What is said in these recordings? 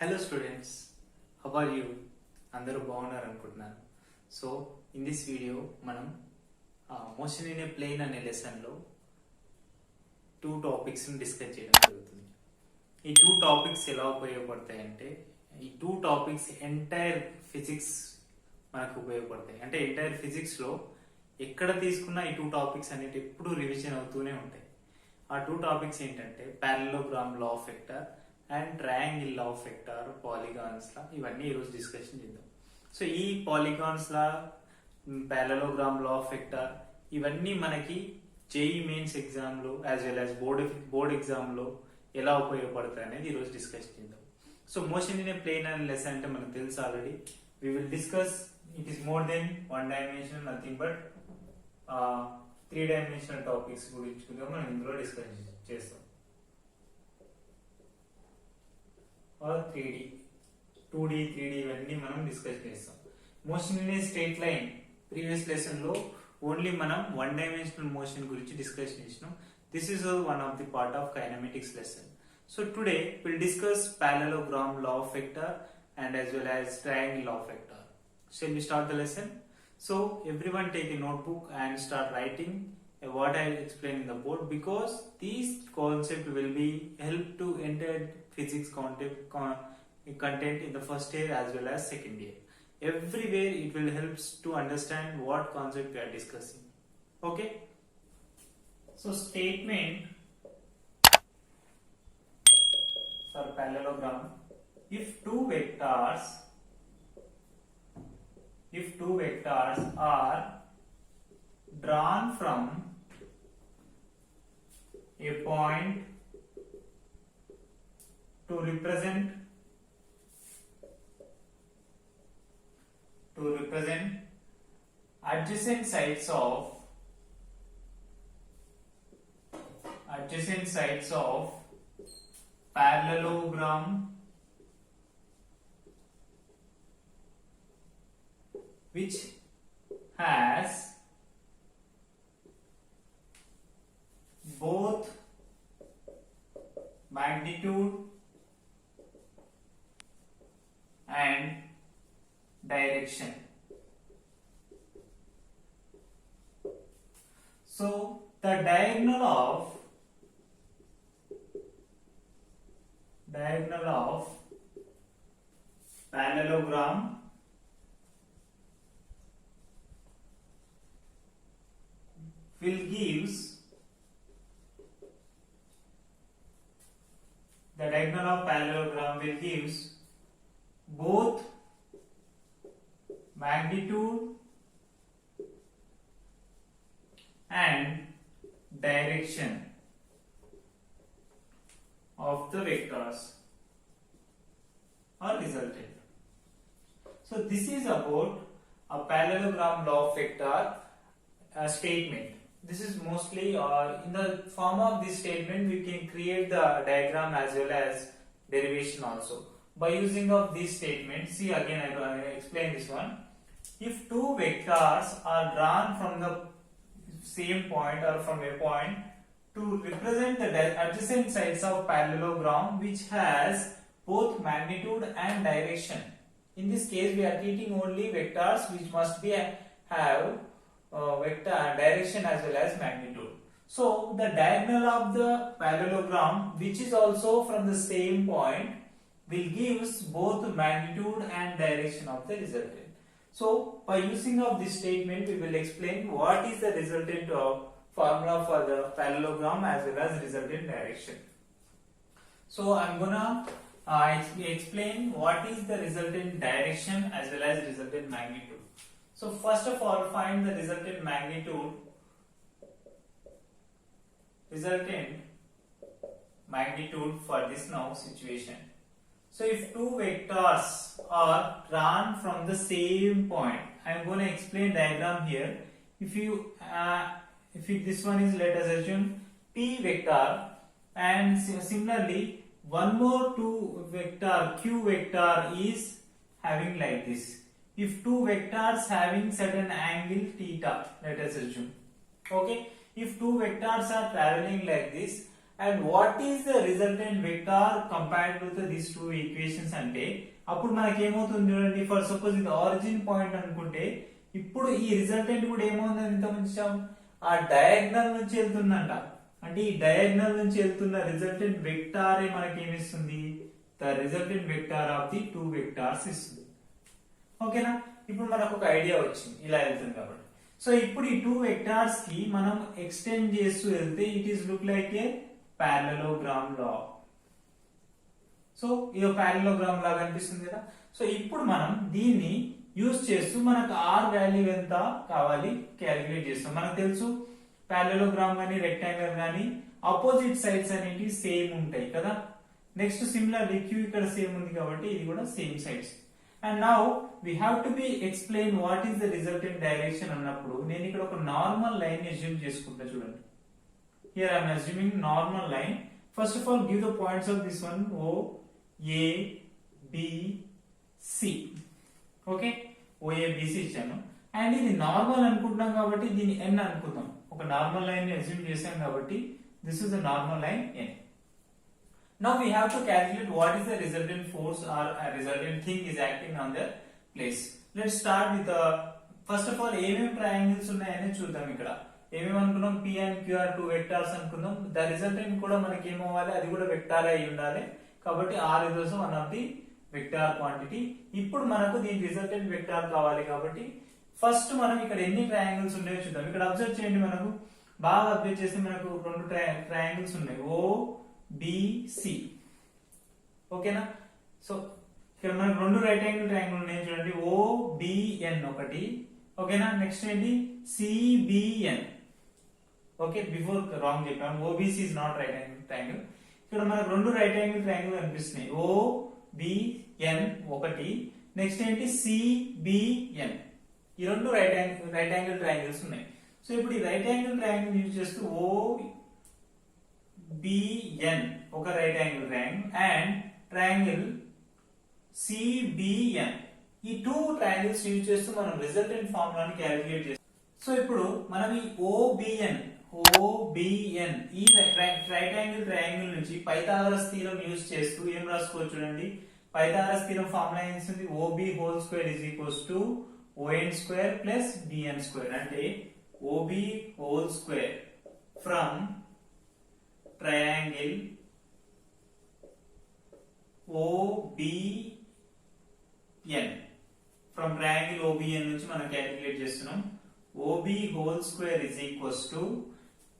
Hello students, how are you? అందరూ బాగున్నారు అనుకుంటున్నాను. సో ఇన్ దిస్ వీడియో మనం మోషన్ ఇన్ ఏ ప్లేన్ అనే లెసన్లో 2 టాపిక్స్ని డిస్కస్ చేయడం జరుగుతుంది. ఈ 2 టాపిక్స్ ఎలా ఉపయోగపడతాయంటే ఈ 2 టాపిక్స్ ఎంటైర్ ఫిజిక్స్ మనకు ఉపయోగపడతాయి. అంటే ఎంటైర్ ఫిజిక్స్లో ఎక్కడ తీసుకున్నా ఈ 2 టాపిక్స్ అనేవి ఎప్పుడూ రివిజన్ అవుతూనే ఉంటాయి. ఆ 2 టాపిక్స్ ఏంటంటే parallelogram law of vector and triangle law of vector, polygons law, ఇవన్నీ ఈరోజు డిస్కషన్ చేద్దాం. సో ఈ polygons law, parallelogram law of vector ఇవన్నీ మనకి జేఈ మెయిన్స్ ఎగ్జామ్లో యాజ్ వెల్ యాజ్ బోర్డ్ ఎగ్జామ్లో ఎలా ఉపయోగపడతాయి అనేది ఈరోజు డిస్కషన్ చేద్దాం. So motion in a plane అనే లెసన్ అంటే మనకు తెలుసు already. We will discuss it is more than 1 dimension, nothing but 3 dimensional topics గురించి కూడా మనం ఇందులో డిస్కస్ చేస్తాం. और 3D, 2D, 3D ఇవన్నీ మనం డిస్కస్ చేస్తాం. Motion in a straight line previous lesson లో ఓన్లీ మనం 1 డైమెన్షనల్ మోషన్ గురించి డిస్కస్ చేసినాం. This is one of the part of kinematics lesson. So today will discuss parallelogram law of vector and as well as triangle law of vector. Shall we start the lesson? So everyone take a notebook and start writing what I explained in the board, because these concept will be help to enter physics content in the first year as well as second year. Everywhere it will help to understand what concept we are discussing. Okay? So statement for parallelogram: if two vectors are drawn from a point to represent adjacent sides of parallelogram which has both magnitude and direction. So the diagonal of parallelogram will gives both magnitude and direction of the vectors or resultant. So this is about a parallelogram law of vector statement. This is mostly in the form of this statement we can create the diagram as well as derivation also. By using of this statement, see again I will explain this one. If two vectors are drawn from the same point or from a point to represent the adjacent sides of parallelogram which has both magnitude and direction. In this case we are treating only vectors which must be have vector direction as well as magnitude. So the diagonal of the parallelogram which is also from the same point will gives both magnitude and direction of the resultant. So by using of this statement we will explain what is the resultant of formula for the parallelogram as well as resultant direction. So I am gonna explain what is the resultant direction as well as resultant magnitude. So first of all, find the resultant magnitude for this now situation. So if two vectors are drawn from the same point, I am going to explain diagram here. If this one is, let us assume P vector, and similarly one more Q vector is having like this. If two vectors having certain angle theta, let us assume, okay, if two vectors are traveling like this and what is the resultant vector compared with these two equations అంటే అప్పుడు మనకి ఏమవుతుంది చూడండి, for suppose ఇది origin point అనుకుంటే ఇప్పుడు ఈ resultant కూడా ఏమవుతుంది, ఇంత ముంచాం ఆ డయాగ్నల్ నుంచి వెళ్తుందంట. అంటే ఈ డయాగ్నల్ నుంచి వెళ్తున్న రిజల్టెంట్ వెక్టారే మనకి ఏమిస్తుంది, the resultant vector of the two vectors ఇస్తుంది. ఓకేనా, ఇప్పుడు మనకు ఒక ఐడియా వచ్చింది ఇలా వెళ్తుంది కాబట్టి. సో ఇప్పుడు ఈ టూ వెక్టార్స్ కి మనం ఎక్స్టెండ్ చేస్తూ వెళ్తే it is look like A parallelogram law. So ఇది parallelogram లాగా అనిపిస్తుంది కదా. సో ఇప్పుడు మనం దీన్ని యూజ్ చేస్తూ మనకు r వాల్యూ ఎంత కావాలి క్యాలిక్యులేట్ చేస్తాం. మనకు తెలుసు parallelogram గానీ రెక్టాంగిల్ గానీ ఆపోజిట్ సైడ్స్ అనేవి సేమ్ ఉంటాయి కదా. నెక్స్ట్ సిమిలర్లీ q ఇక్కడ సేమ్ ఉంది కాబట్టి ఇది కూడా same sides. And now we have to be explain what is the resultant direction అన్నప్పుడు నేను ఇక్కడ ఒక నార్మల్ లైన్ అస్యూమ్ చేసుకుంటా చూడండి. Here I am assuming normal line. First of all, give the points of this one O, A, B, C. Okay, O, A, B, C ఇచ్చాను. And ఇది normal అనుకుంటాం కాబట్టి దీన్ని n అనుకుందాం. ఒక నార్మల్ లైన్ ని అస్యూమ్ చేసాం కాబట్టి this is the normal line n. Now we have to calculate what is the resultant force or a resultant thing is acting on the place. Let's start with the first of all ఏమేం triangles ఉన్నాయని చూద్దాం. ఇక్కడ ఏమేమి అనుకున్నాం, P and Q are two vectors అనుకున్నాం. The resultant కూడా మనకి ఏమవ్వాలి, అది కూడా వెక్టార్ అయి ఉండాలి కాబట్టి R is also one of the vector quantity. ఇప్పుడు మనకు దీని రిజల్టెంట్ వెక్టార్ కావాలి కాబట్టి ఫస్ట్ మనం ఇక్కడ ఎన్ని ట్రయాంగిల్స్ ఉన్నాయో చూద్దాం. ఇక్కడ అబ్జర్వ్ చేయండి, మనకు బాగా అబ్జర్వ్ చేస్తే మనకు రెండు ట్రయాంగిల్స్ ఉన్నాయి O B C. ఓకేనా, సో ఇక్కడ మనకు రెండు రైట్ యాంగిల్ ట్రయాంగిల్ ఉన్నాయి చూడండి, OBN ఒకటి. ఓకేనా, నెక్స్ట్ ఏంటి CBN. ఓకే, బిఫోర్ రాంగ్ చెప్పాను, OBC is not right angle triangle. ఇక్కడ మనకు రెండు రైట్ యాంగిల్ ట్రయాంగిల్ కనిపిస్తున్నాయి, OBN ఒకటి, నెక్స్ట్ ఏంటి CBN. ఈ రెండు రైట్ యాంగిల్ ట్రయాంగిల్స్ ఉన్నాయి. సో ఇప్పుడు ఈ రైట్ యాంగిల్ ట్రయాంగిల్ యూజ్ చేస్తూ OBN ఒక right angle triangle and triangle CBN, ఈ టూ ట్రయాంగిల్స్ యూజ్ చేస్తూ మనం రిజల్టెంట్ ఫార్ములాని క్యాలిక్యులేట్ చేస్తాం. సో ఇప్పుడు మనం ఈ OBN ఈ రైట్ యాంగిల్ ట్రయాంగిల్ నుంచి పైథాగరస్ థీరం యూజ్ చేస్తూ ఏం రాసుకోవచ్చు చూడండి. పైథాగరస్ థీరం ఫార్ములా ఏంటి, OB whole square is equals to ON square plus BN square. అంటే OB whole square from triangle OBN, from triangle OBN నుంచి మనం క్యాలిక్యులేట్ చేస్తున్నాం. OB whole square is equals to,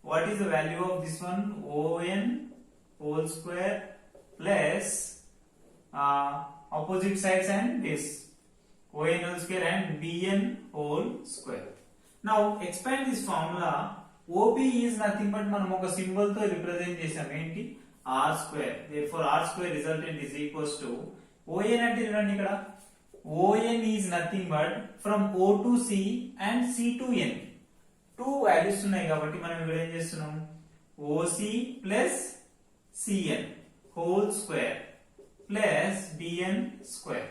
what is the value of this one, ON whole square plus opposite sides and base, ON whole square and BN whole square. Now expand this formula. OB is nothing but మనం ఒక symbol తో represent చేసాం, ఏంటి R square. Therefore R square resultant is equals to ON అంటే చూడండి ఇక్కడ ON is nothing but from O to C and C to N. Two values ఉన్నాయి కాబట్టి మనం ఇక్కడ ఏం చేస్తున్నాం, OC plus CN whole square plus BN square.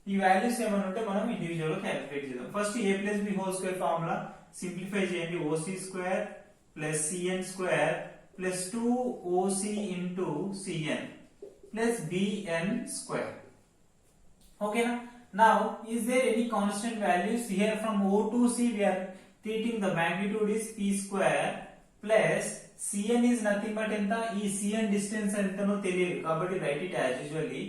ఈ వాల్యూస్ ఏమైనా ఉంటే మనం ఇండివిజువల్ గా క్యాలిక్యులేట్ చేద్దాం. First A plus B whole square formula simplify చేయండి, OC square plus CN square plus 2OC into CN plus BN square. ఓకేనా, now is there any constant values here? From O to C we are treating the magnitude is P square plus CN is nothing but enta, ee CN distance entano teliyadu kabatti write it as usually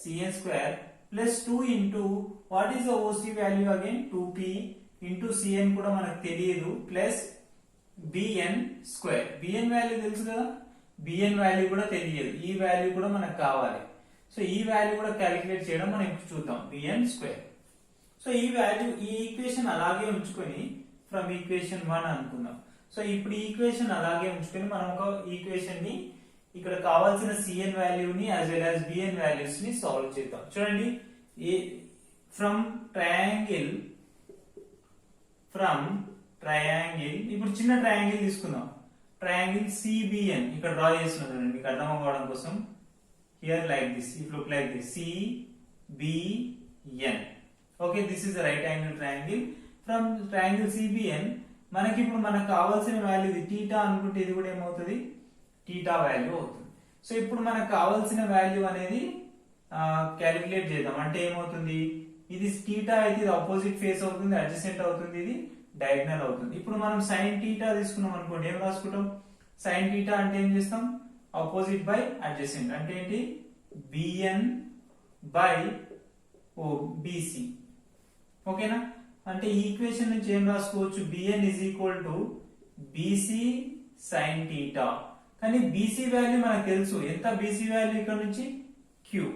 CN square plus 2 into what is the OC value again, 2P into CN kuda manaku teliyadu plus BN square. BN value telusu kada, BN value kuda teliyadu, ee value kuda manaku kavali. So ఈ value కూడా calculate చేయడం మనం ఇప్పుడు చూద్దాం, BN square. So ఈ value ఈ equation అలాగే ఉంచుకొని ఫ్రమ్ ఈక్వేషన్ 1 అనుకుందాం. సో ఇప్పుడు ఈ ఈక్వేషన్ అలాగే ఉంచుకొని మనం ఒక ఈక్వేషన్ ని ఇక్కడ కావాల్సిన CN వాల్యూని as well as BN values ని సాల్వ్ చేద్దాం. చూడండి, ఫ్రమ్ ట్రయాంగిల్ ఇప్పుడు చిన్న ట్రయాంగిల్ తీసుకుందాం, ట్రయాంగిల్ CBN ఇక్కడ డ్రా చేస్తున్నాం మీకు అర్థం అవ్వడం కోసం. Here like this, if look like this, CBN. Okay, this is the right angle triangle. From triangle CBN మనకి ఇప్పుడు మనకు కావాల్సిన వాల్యూ ఇది θ అనుకుంటే ఇది కూడా ఏమవుతుంది టీటా వాల్యూ అవుతుంది. సో ఇప్పుడు మనకు కావాల్సిన వాల్యూ అనేది క్యాలిక్యులేట్ చేద్దాం. అంటే ఏమవుతుంది, ఇది టీటా అయితే ఇది ఆపోజిట్ ఫేస్ అవుతుంది, అడ్జసెంట్ అవుతుంది, ఇది డయాగ్నల్ అవుతుంది. ఇప్పుడు మనం సైన్ టీటా తీసుకున్నాం అనుకోండి, ఏం రాసుకుంటాం, సైన్ టీటా అంటే ఏం చేస్తాం, ఆపోజిట్ బై అడ్జసెంట్ అంటే ఏంటి, బిఎన్ బై బిసి. ఓకేనా, అంటే ఈ ఈక్వేషన్ నుంచి ఏం రాసుకోవచ్చు, BN is equal to BC sine theta. కానీ బీసీ వాల్యూ మనకు తెలుసు, ఎంత బీసీ వాల్యూ ఇక్కడ నుంచి క్యూ.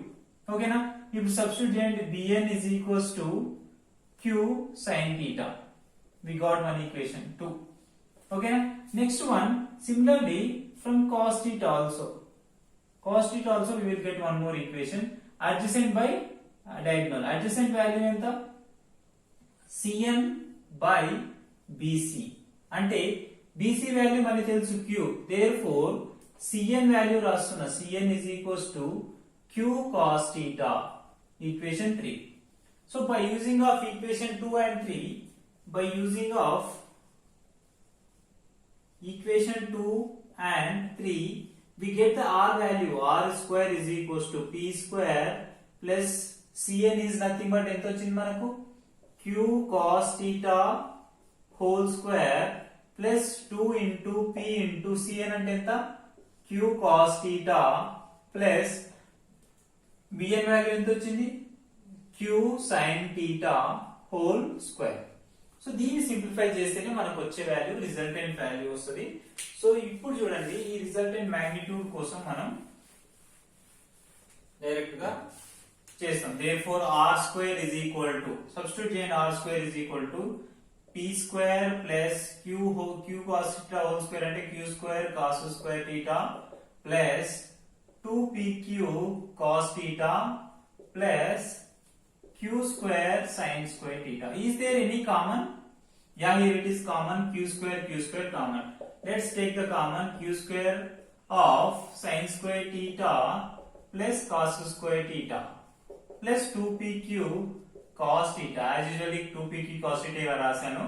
ఓకేనా, ఇప్పుడు సబ్స్టిట్యూట్ చేయండి, BN is equals to Q sine theta. We got one equation 2. ఓకేనా, next one similarly from cos theta also. Cos theta also we will get one more equation, adjacent by diagonal. Adjacent value ఎంత, cn by bc. అంటే bc value మనకి తెలుసు q, therefore cn value రాస్తున్నా, cn is equals to q cos theta, equation 3. So by using of equation 2 and 3, by using of equation 2 and 3, we get the r value, r square is equals to p square plus cn is nothing but ఎంత వచ్చింది మనకు, q cos theta whole square plus 2 into p into cn అంటే ఎంత, q cos theta plus bn value ఎంత వచ్చింది, q sin theta whole square. So దీన్ని simplify చేస్తేనే మనకు వచ్చే వాల్యూ రిజల్టెంట్ వాల్యూ వస్తుంది. సో ఇప్పుడు చూడండి, ఈ రిజల్టెంట్ మాగ్నిట్యూడ్ కోసం మనం డైరెక్ట్ గా చేస్తాం. Therefore r square is equal to, substitute చేయండి, r square is equal to p square plus q cos theta whole square అంటే q square cos square theta plus 2pq cos theta plus q square sin square theta. Is there any common? Yeah, here it is common, q square common. Let's take the common, q square of sin square theta plus cos square theta plus 2pq cos theta. As usually 2pq cos theta గా రాశాను,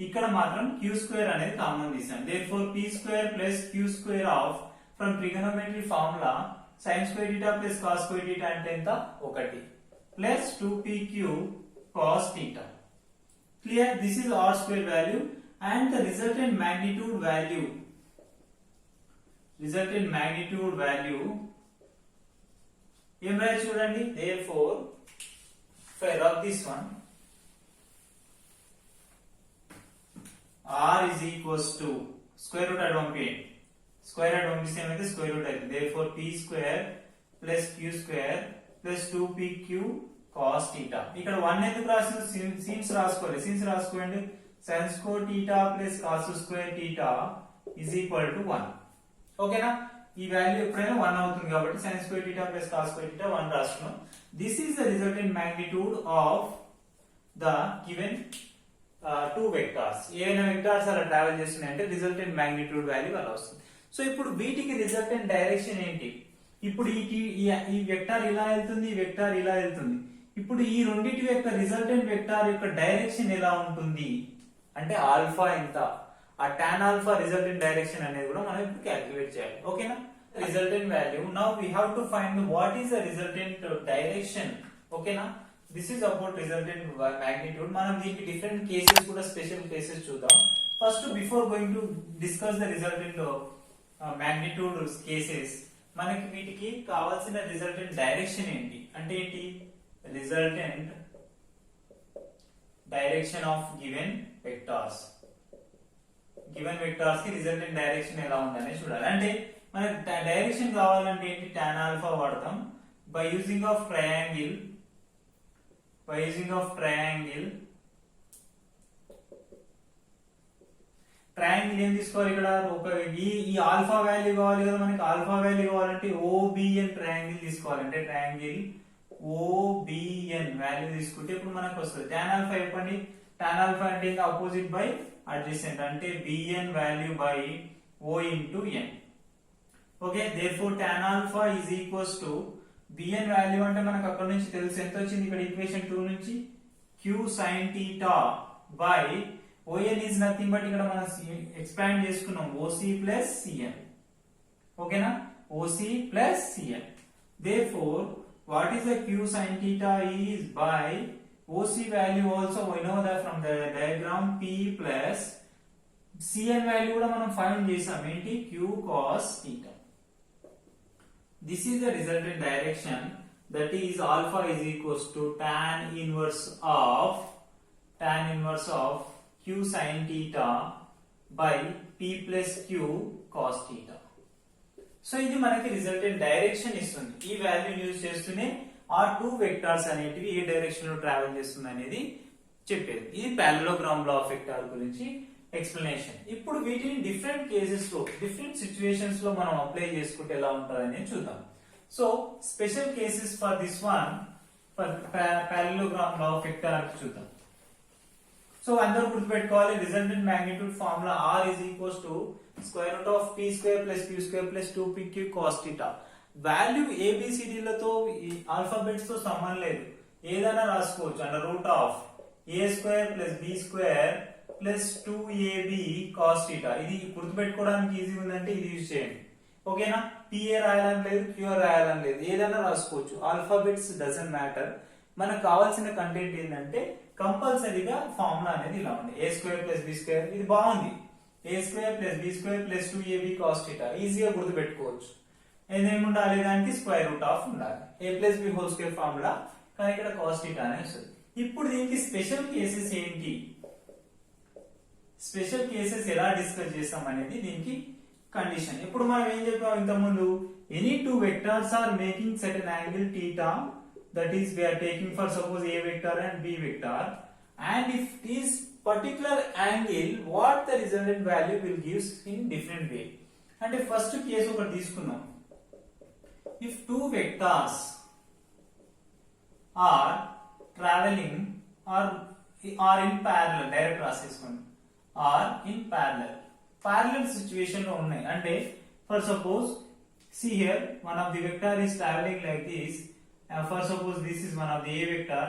ఇక్కడ మాత్రం q square అనేది common తీసాను. Therefore p square plus q square of, from trigonometry formula, sin square theta plus cos square theta అంటే ఎంత, 1 plus 2pq cos theta. Clear? This is r square value and the resultant magnitude value. Resultant magnitude value ఏం రాయాలి చూడండి. Therefore, if I rub this one, r is equals to square root అటు పంపియండి, square అటు పంపిస్తే ఏమైతే square root అవుతుంది. Therefore p square plus q square plus 2pq cos theta. ఇక్కడ 1 ఎందుకు రాసిన, సీన్స్ రాసుకోవాలి, సీన్స్ రాసుకోండి. sin square theta plus cos square theta is equal to 1. ఓకేనా, ఈ వాల్యూ ఎప్పుడైనా 1 అవుతుంది కాబట్టి sin square theta plus cos square theta 1 రాస్తున్నాం. This is the resultant magnitude of the given two vectors. ఏమైనా వెక్టార్స్ అలా ట్రావెల్ చేస్తున్నాయి అంటే రిజల్టెంట్ మాగ్నిట్యూడ్ వాల్యూ అలా వస్తుంది. సో ఇప్పుడు వీటికి రిజల్టెంట్ డైరెక్షన్ ఏంటి, ఇప్పుడు ఈ వెక్టార్ ఇలా వెళ్తుంది, ఈ వెక్టార్ ఇలా వెళ్తుంది. ఇప్పుడు ఈ రెండింటి యొక్క రిజల్టెంట్ వెక్టార్ యొక్క డైరెక్షన్ ఎలా ఉంటుంది అంటే ఆల్ఫా ఎంత, ఆ tan ఆల్ఫా రిజల్టెంట్ డైరెక్షన్ అనేది కూడా మనం ఇప్పుడు క్యాలిక్యులేట్ చేయాలి. ఓకేనా, resultant value. Now we have to find what is the resultant direction. ఓకేనా, this is about resultant magnitude. మనం దీనికి డిఫరెంట్ కేసెస్ కూడా, స్పెషల్ కేసెస్ చూద్దాం. First before going to discuss the resultant magnitude cases, మనకి వీటికి కావాల్సిన రిజల్టెంట్ డైరెక్షన్ ఏంటి అంటే ఏంటి, resultant direction of given vectors. Given vectors కి రిజల్టెంట్ డైరెక్షన్ ఎలా ఉందనే చూడాలి. అంటే మనకి డైరెక్షన్ కావాలంటే ఏంటి, tan ఆల్ఫా వాడతాం. By using of triangle, triangle ఏం తీసుకోవాలి ఇక్కడ, ఒక ఈ ఆల్ఫా వాల్యూ కావాలి కదా మనకి. ఆల్ఫా వాల్యూ కావాలంటే ఓబిఎన్ ట్రయాంగిల్ తీసుకోవాలంటే ట్రయాంగిల్ ఓబిఎన్ వాల్యూ తీసుకుంటే ఇప్పుడు మనకు వస్తుంది tan ఆల్ఫా. చెప్పండి, tan ఆల్ఫా అంటే ఇంకా అపోజిట్ బై అడ్జసెంట్ అంటే BN value by O into N. Okay, therefore tan alpha is equals to BN value అంటే మనకు అక్కడ నుంచి తెలుసు ఎంత వచ్చింది, ఇక్కడ ఈక్వేషన్ 2 నుంచి q sin theta by ON is nothing but ఇక్కడ మనం ఎక్స్పాండ్ చేసుకున్నాం ఓసి ప్లస్ సిఎన్. ఓకేనా, OC plus CL. Therefore, what is the Q sin theta is by OC value also we know that from the diagram P plus CL value కూడా మనం find చేసాం ఏంటి, Q cos theta. This is the resultant direction, that is alpha is equals to tan inverse of Q sin theta by P plus Q cos theta. So ఇది మనకి resultant direction ఇస్తుంది. ఈ value use చేస్తూనే ఆ two vectors అనేటివి ఏ direction లో travel చేస్తుంది అనేది చెప్పేది. ఇది పారలలోగ్రామ్ లా ఆఫ్ వెక్టార్ గురించి ఎక్స్ప్లెనేషన్. ఇప్పుడు వీటిని డిఫరెంట్ కేసెస్ లో, డిఫరెంట్ సిచ్యువేషన్స్ లో మనం అప్లై చేసుకుంటే ఎలా ఉంటుందని చూద్దాం. So special cases for this one, for parallelogram law of vector చూద్దాం. సో అందరూ గుర్తుపెట్టుకోవాలి, resultant magnitude formula R is equals to square root of p square plus q square plus 2pq cos theta. Value ABCD లతో alphabets తో సంబంధం లేదు, ఏదైనా రాసుకోవచ్చు. Under root of a square plus b square plus 2ab cos theta. ఇది గుర్తుపెట్టుకోవడానికి easy ఉందంటే ఇది use చేయండి. ఓకేనా, PA రాయాలని లేదు, QR రాయాలని లేదు, ఏదైనా రాసుకోవచ్చు. Alphabets doesn't matter. మనకు కావాల్సిన కంటెంట్ ఏంటంటే కంపల్సరీగా ఫార్ములా అనేది ఇలా ఉంది, a square plus b square. ఇది బాగుంది, a square plus b square plus 2ab cos theta. ఈజీగా గుర్తుపెట్టుకోవచ్చు. ఏదేమి ఉండాలి, దానికి స్క్వేర్ రూట్ ఆఫ్ ఉండాలి. a plus b whole square formula, కానీ ఇక్కడ cos theta అనేది వస్తుంది. ఇప్పుడు దీనికి స్పెషల్ కేసెస్ ఏంటి, స్పెషల్ కేసెస్ ఎలా డిస్కస్ చేస్తాం అనేది దీనికి కండిషన్. ఇప్పుడు మనం ఏం చెప్పాం ఇంతకుముందు, any two vectors are making certain angle theta, that is we are taking for suppose a vector and b vector, and if this particular angle what the resultant value will gives in different way. అంటే first case ఒకటి తీసుకుందాం. if two vectors are traveling or in parallel, direct రాసేసుకోండి, are in parallel situation లో ఉన్నాయి. అంటే for suppose see here one of the vector is traveling like this. For suppose this is one of the a vector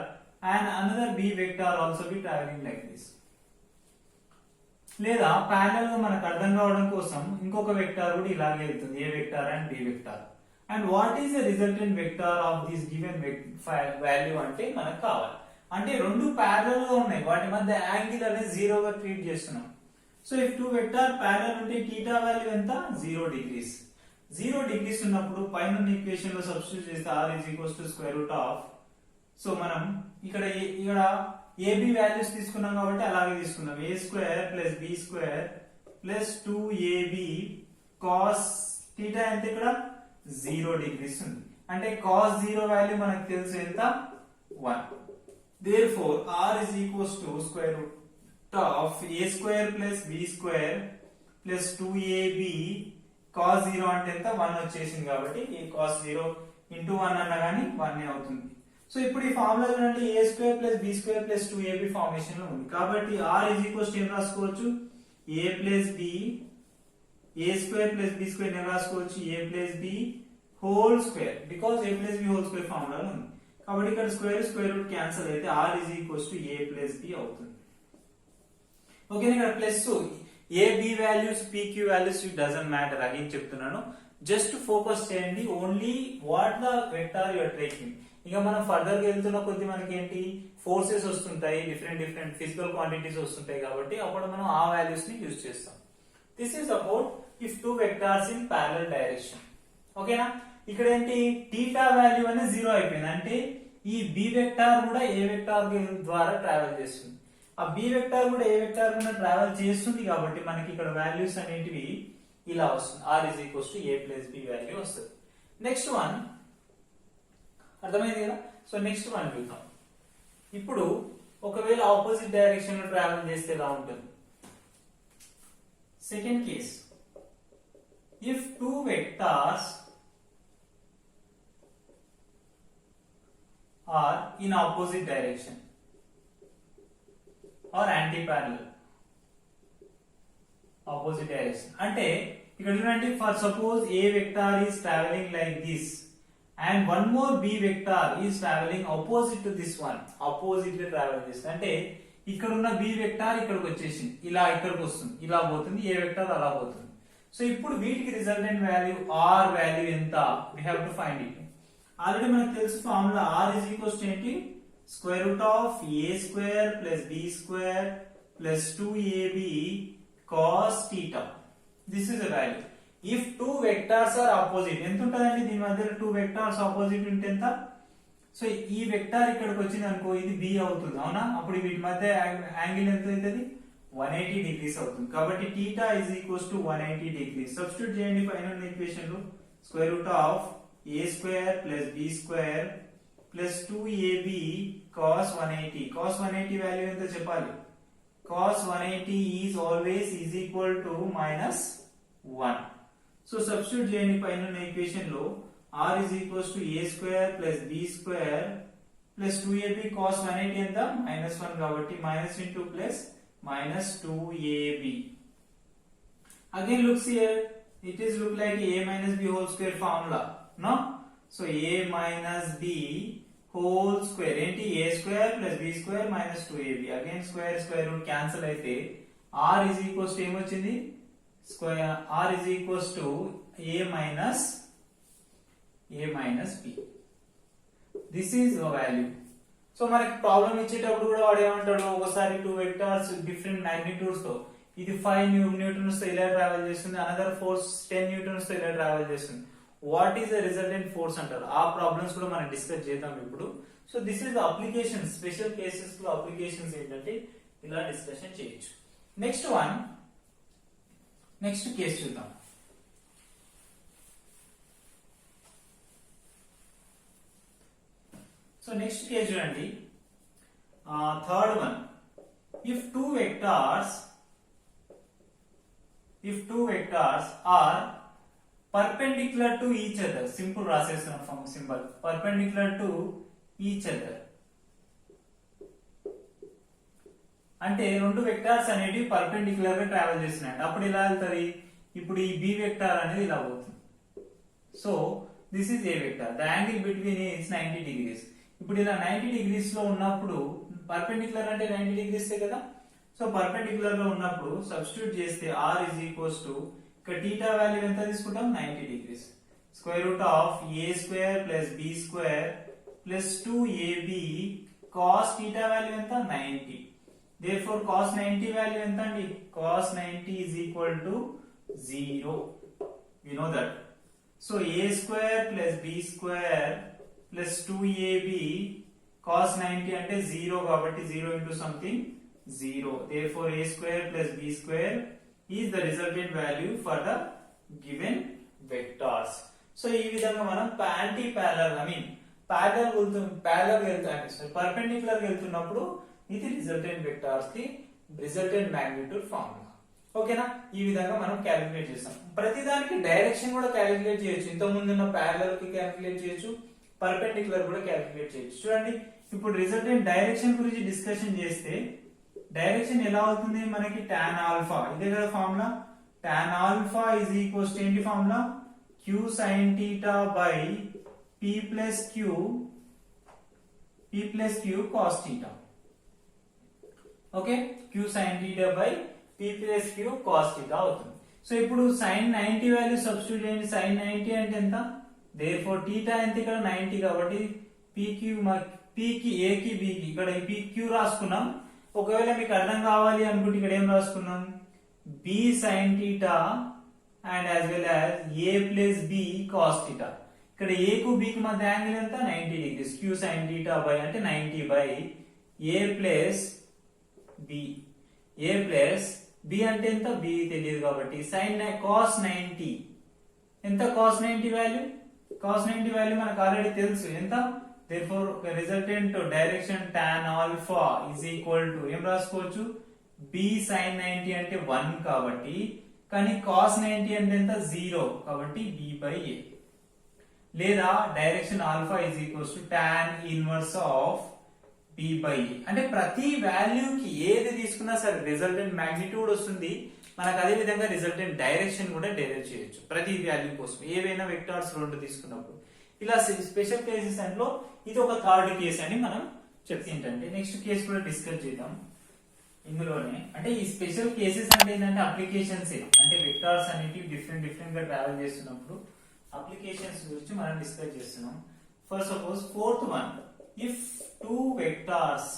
and another b vector also be traveling like this. లేదా parallel గా మనకు అర్థం కావడం కోసం ఇంకొక vector కూడా ఇలాగే వెళ్తుంది, a vector and b vector. And what is the resultant vector of this given value అంటే మనకు కావాలి. అంటే రెండు ప్యారలల్ గా ఉన్నాయి, వాటి మధ్య యాంగిల్ అనేది జీరో గా ట్రీట్ చేస్తున్నాం. So if two vector parallel ఉంటే θ వాల్యూ ఎంత, 0 degrees. 0 degrees ఉన్నప్పుడు పైన ఈక్వేషన్ లో సబ్స్టిట్యూట్ చేస్తే R is equals to square root of, so మనం ఇక్కడ AB వాల్యూస్ తీసుకున్నాం కాబట్టి అలాగే తీసుకున్నాం, a square plus b square plus 2ab cos theta ఎంత, ఇక్కడ 0 degrees ఉంది. అంటే cos 0 వాల్యూ మనకు తెలుసు ఎంత, 1. Therefore R is equals to square root of a square plus b square plus 2ab cos 0 అంటే ఎంత, 1 వచ్చేసింది. కాబట్టి ఈ cos 0 into 1 అన్నా కానీ 1 అవుతుంది. సో ఇప్పుడు ఈ ఫార్ములా చూడండి, a square plus b square plus 2ab formation లో ఉంది. కాబట్టి R is equals to ఏం రాసుకోవచ్చు, a plus b, a square plus b square ఏం రాసుకోవచ్చు, a plus b whole square, because a plus b whole square formula ఉంది. కాబట్టి ఇక్కడ స్క్వేర్ రూట్ క్యాన్సిల్ అయితే R is equals to a plus b అవుతుంది. Okay, ఇక్కడ plus A B values PQ values it doesn't matter, again చెప్తున్నాను. Just focus చేయండి only what the vector you are taking. ఇక మనం ఫర్దర్ గా వెళ్తున్న కొద్ది మనకి ఏంటి, ఫోర్సెస్ వస్తుంటాయి, డిఫరెంట్ ఫిజికల్ క్వాంటిటీస్ వస్తుంటాయి, కాబట్టి అప్పుడు మనం ఆ వాల్యూస్ ని యూజ్ చేస్తాం. This is about if two vectors in parallel direction. ఓకేనా, ఇక్కడ ఏంటి, θ వాల్యూ అనేది 0 అయిపోయింది. అంటే ఈ బి వెక్టార్ కూడా ఏ వెక్టార్ ద్వారా ట్రావెల్ చేస్తుంది, ఆ బి వెక్టార్ కూడా ఏ వెక్టార్ మీద ట్రావెల్ చేస్తుంది. కాబట్టి మనకి ఇక్కడ వాల్యూస్ అనేటివి ఇలా వస్తుంది, R is equals to a plus b value వస్తుంది. నెక్స్ట్ వన్ అర్థమైంది కదా. సో నెక్స్ట్ వన్ చూద్దాం. ఇప్పుడు ఒకవేళ ఆపోజిట్ డైరెక్షన్ లో ట్రావెల్ చేస్తే ఎలా ఉంటుంది. Second case, if two vectors are in opposite direction or anti-parallel, opposite direction. అంటే ఇక్కడ చూడండి, for suppose a vector is traveling like this and one more b vector is traveling opposite to this one, opposite గా travel చేస్తుంది. అంటే ఇక్కడ ఉన్న b vector ఇక్కడికి వచ్చేసింది, ఇలా ఇక్కడికి వస్తుంది, ఇలా పోతుంది, a vector అలా పోతుంది. సో ఇప్పుడు వీటికి రిజల్టెంట్ వాల్యూ r వాల్యూ ఎంత we have to find it. Already మనకు తెలుసు formula r is equals to ఏంటి square root of a square plus b square plus 2ab cos theta. This is the value. If two vectors are opposite ఎంత ఉంటుందండి దీని మధ్యలో two vectors opposite ఉంటే ఎంత? So ఈ వెక్టార్ ఇక్కడికి వచ్చింది అనుకో ఇది b అవుతుంది అవునా, అప్పుడు వీటి మధ్య యాంగిల్ ఎంత అవుతుంది 180 డిగ్రీస్ అవుతుంది. కాబట్టి θ is equals to 180 degrees. Substitute చేయండి పైన ఉన్న ఈక్వేషన్ లో square root of a square plus b square plus 2ab cos 180. cos 180 value ఎంత చెప్పాలి? cos 180 is always is equal to minus 1. So substitute చేయండి పైన ఉన్న ఈక్వేషన్ లో r is equals to a square plus b square plus 2ab cos 180 ఎంత minus 1 కాబట్టి minus into plus minus 2ab. Again looks here, it is look like a minus b whole square formula, no? So a minus b whole square enti a square plus b square minus 2ab. Again square root cancel అయితే r is equals to em వచ్చింది square r is equals to a minus b. This is the value. So మనకి problem ఇచ్చేటప్పుడు కూడా వాడు ఏమంటాడు ఒకసారి two vectors different magnitudes తో ఇది 5 న్యూటన్స్ తో ఇలా ట్రావెల్ చేస్తుంది, అనదర్ ఫోర్స్ 10 న్యూటన్స్ తో ఇలా ట్రావెల్ చేస్తుంది. What is the resultant force అంటారు. ఆ ప్రాబ్లమ్స్ కూడా మనం డిస్కస్ చేద్దాం ఇప్పుడు. So this is the application. Special cases లో అప్లికేషన్స్ ఏంటంటే ఇలా డిస్కషన్ చేయొచ్చు. నెక్స్ట్ కేసు చూద్దాం. సో నెక్స్ట్ కేసు చూడండి, third one. If two vectors are perpendicular to each other, simple రాసేస్తున్నాం symbol perpendicular to each other అంటే రెండు వెక్టార్స్ అనేవి పర్పెండిక్యులర్ గా ట్రావెల్ చేస్తున్నాయి. అప్పుడు ఇలా వెళ్తుంది, ఇప్పుడు ఈ బి వెక్టార్ అనేది ఇలా పోతుంది. So this is a vector, the angle between is 90 degrees. ఇప్పుడు ఇలా 90 డిగ్రీస్ లో ఉన్నప్పుడు పర్పెండిక్యులర్ అంటే 90 డిగ్రీస్ కదా. సో పర్పెండిక్యులర్ లో ఉన్నప్పుడు సబ్స్టిట్యూట్ చేస్తే r is equals to ఇక్కడ θ వాల్యూ ఎంత తీసుకుంటాం 90 degrees. Square root of a square plus b square plus 2ab cos θ value ఎంత 90. therefore cos 90 వాల్యూ ఎంత అండి? cos 90 is equal to 0. we know that. so a square plus b square plus 2ab cos 90 అంటే 0 కాబట్టి 0 into something 0. therefore a square plus b square is the resultant value for the given vectors. So ఈ విధంగా మనం anti parallel perpendicular గా వెళ్తున్నప్పుడు ఇది resultant vectors కి resultant magnitude formula. ఓకేనా? ఈ విధంగా మనం క్యాలిక్యులేట్ చేస్తాం. ప్రతిదానికి డైరెక్షన్ కూడా క్యాలిక్యులేట్ చేయొచ్చు. ఇంత ముందున్న ప్యారలల్ కి క్యాలిక్యులేట్ చేయొచ్చు, పర్పెండిక్యులర్ కూడా క్యాలిక్యులేట్ చేయొచ్చు. చూడండి ఇప్పుడు రిజల్టెంట్ డైరెక్షన్ గురించి డిస్కషన్ చేస్తే డైరెక్షన్ ఎలా అవుతుంది మనకి tan ఆల్ఫా, ఇదే కదా formula. tan alpha is equals to ఏంటి formula? q sin theta by p plus q cos theta. Okay, q sin theta by p plus q cos theta అవుతుంది. So ఇప్పుడు sin 90 వాల్యూ substitute చేయండి. sin 90 అంటే ఎంత? therefore theta ఎంత ఇక్కడ 90 కాబట్టి pq p కి a కి b కి ఇక్కడ pq రాసుకున్నాం. ఒకవేళ మీకు అర్థం కావాలి అనుకుంటే ఇక్కడ ఏం రాసుకున్నాం? b sin theta and as well as a plus b cos theta. ఇక్కడ a కు b కి మధ్య యాంగిల్ ఎంత 90 degrees. q sin theta by అంటే 90 బై a plus b అంటే ఎంత? b తెలియదు కాబట్టి sin cos 90 ఎంత? cos 90 వాల్యూ మనకు ఆల్రెడీ తెలుసు ఎంత. therefore resultant direction tan alpha is equal to ఏం రాసుకోవచ్చు? b sin 90 అంటే 1 కాబట్టి, కానీ cos 90 అంటే ఎంత? 0 కాబట్టి b by a. లేదా direction alpha is equals to tan inverse of b by a. అంటే ప్రతి వాల్యూకి ఏది తీసుకున్నా సరే రిజల్టెంట్ మాగ్నిట్యూడ్ వస్తుంది మనకు. అదే విధంగా రిజల్టెంట్ డైరెక్షన్ కూడా డెరైవ్ చేయొచ్చు ప్రతి వాల్యూ కోసం, ఏవైనా వెక్టార్స్ రెండు తీసుకున్నప్పుడు. ఇలా స్పెషల్ కేసెస్ లో ఇది ఒక థర్డ్ కేసు అని మనం చెప్తే ఏంటంటే నెక్స్ట్ కేసు కూడా డిస్కస్ చేద్దాం. ఇందులోనే అంటే ఈ స్పెషల్ కేసెస్ అంటే ఏంటంటే అప్లికేషన్స్, అంటే వెక్టార్స్ అనేటివి డిఫరెంట్ గా ట్రావెల్ చేస్తున్నప్పుడు అప్లికేషన్స్ గురించి మనం డిస్కస్ చేస్తున్నాం. For suppose fourth one, if two vectors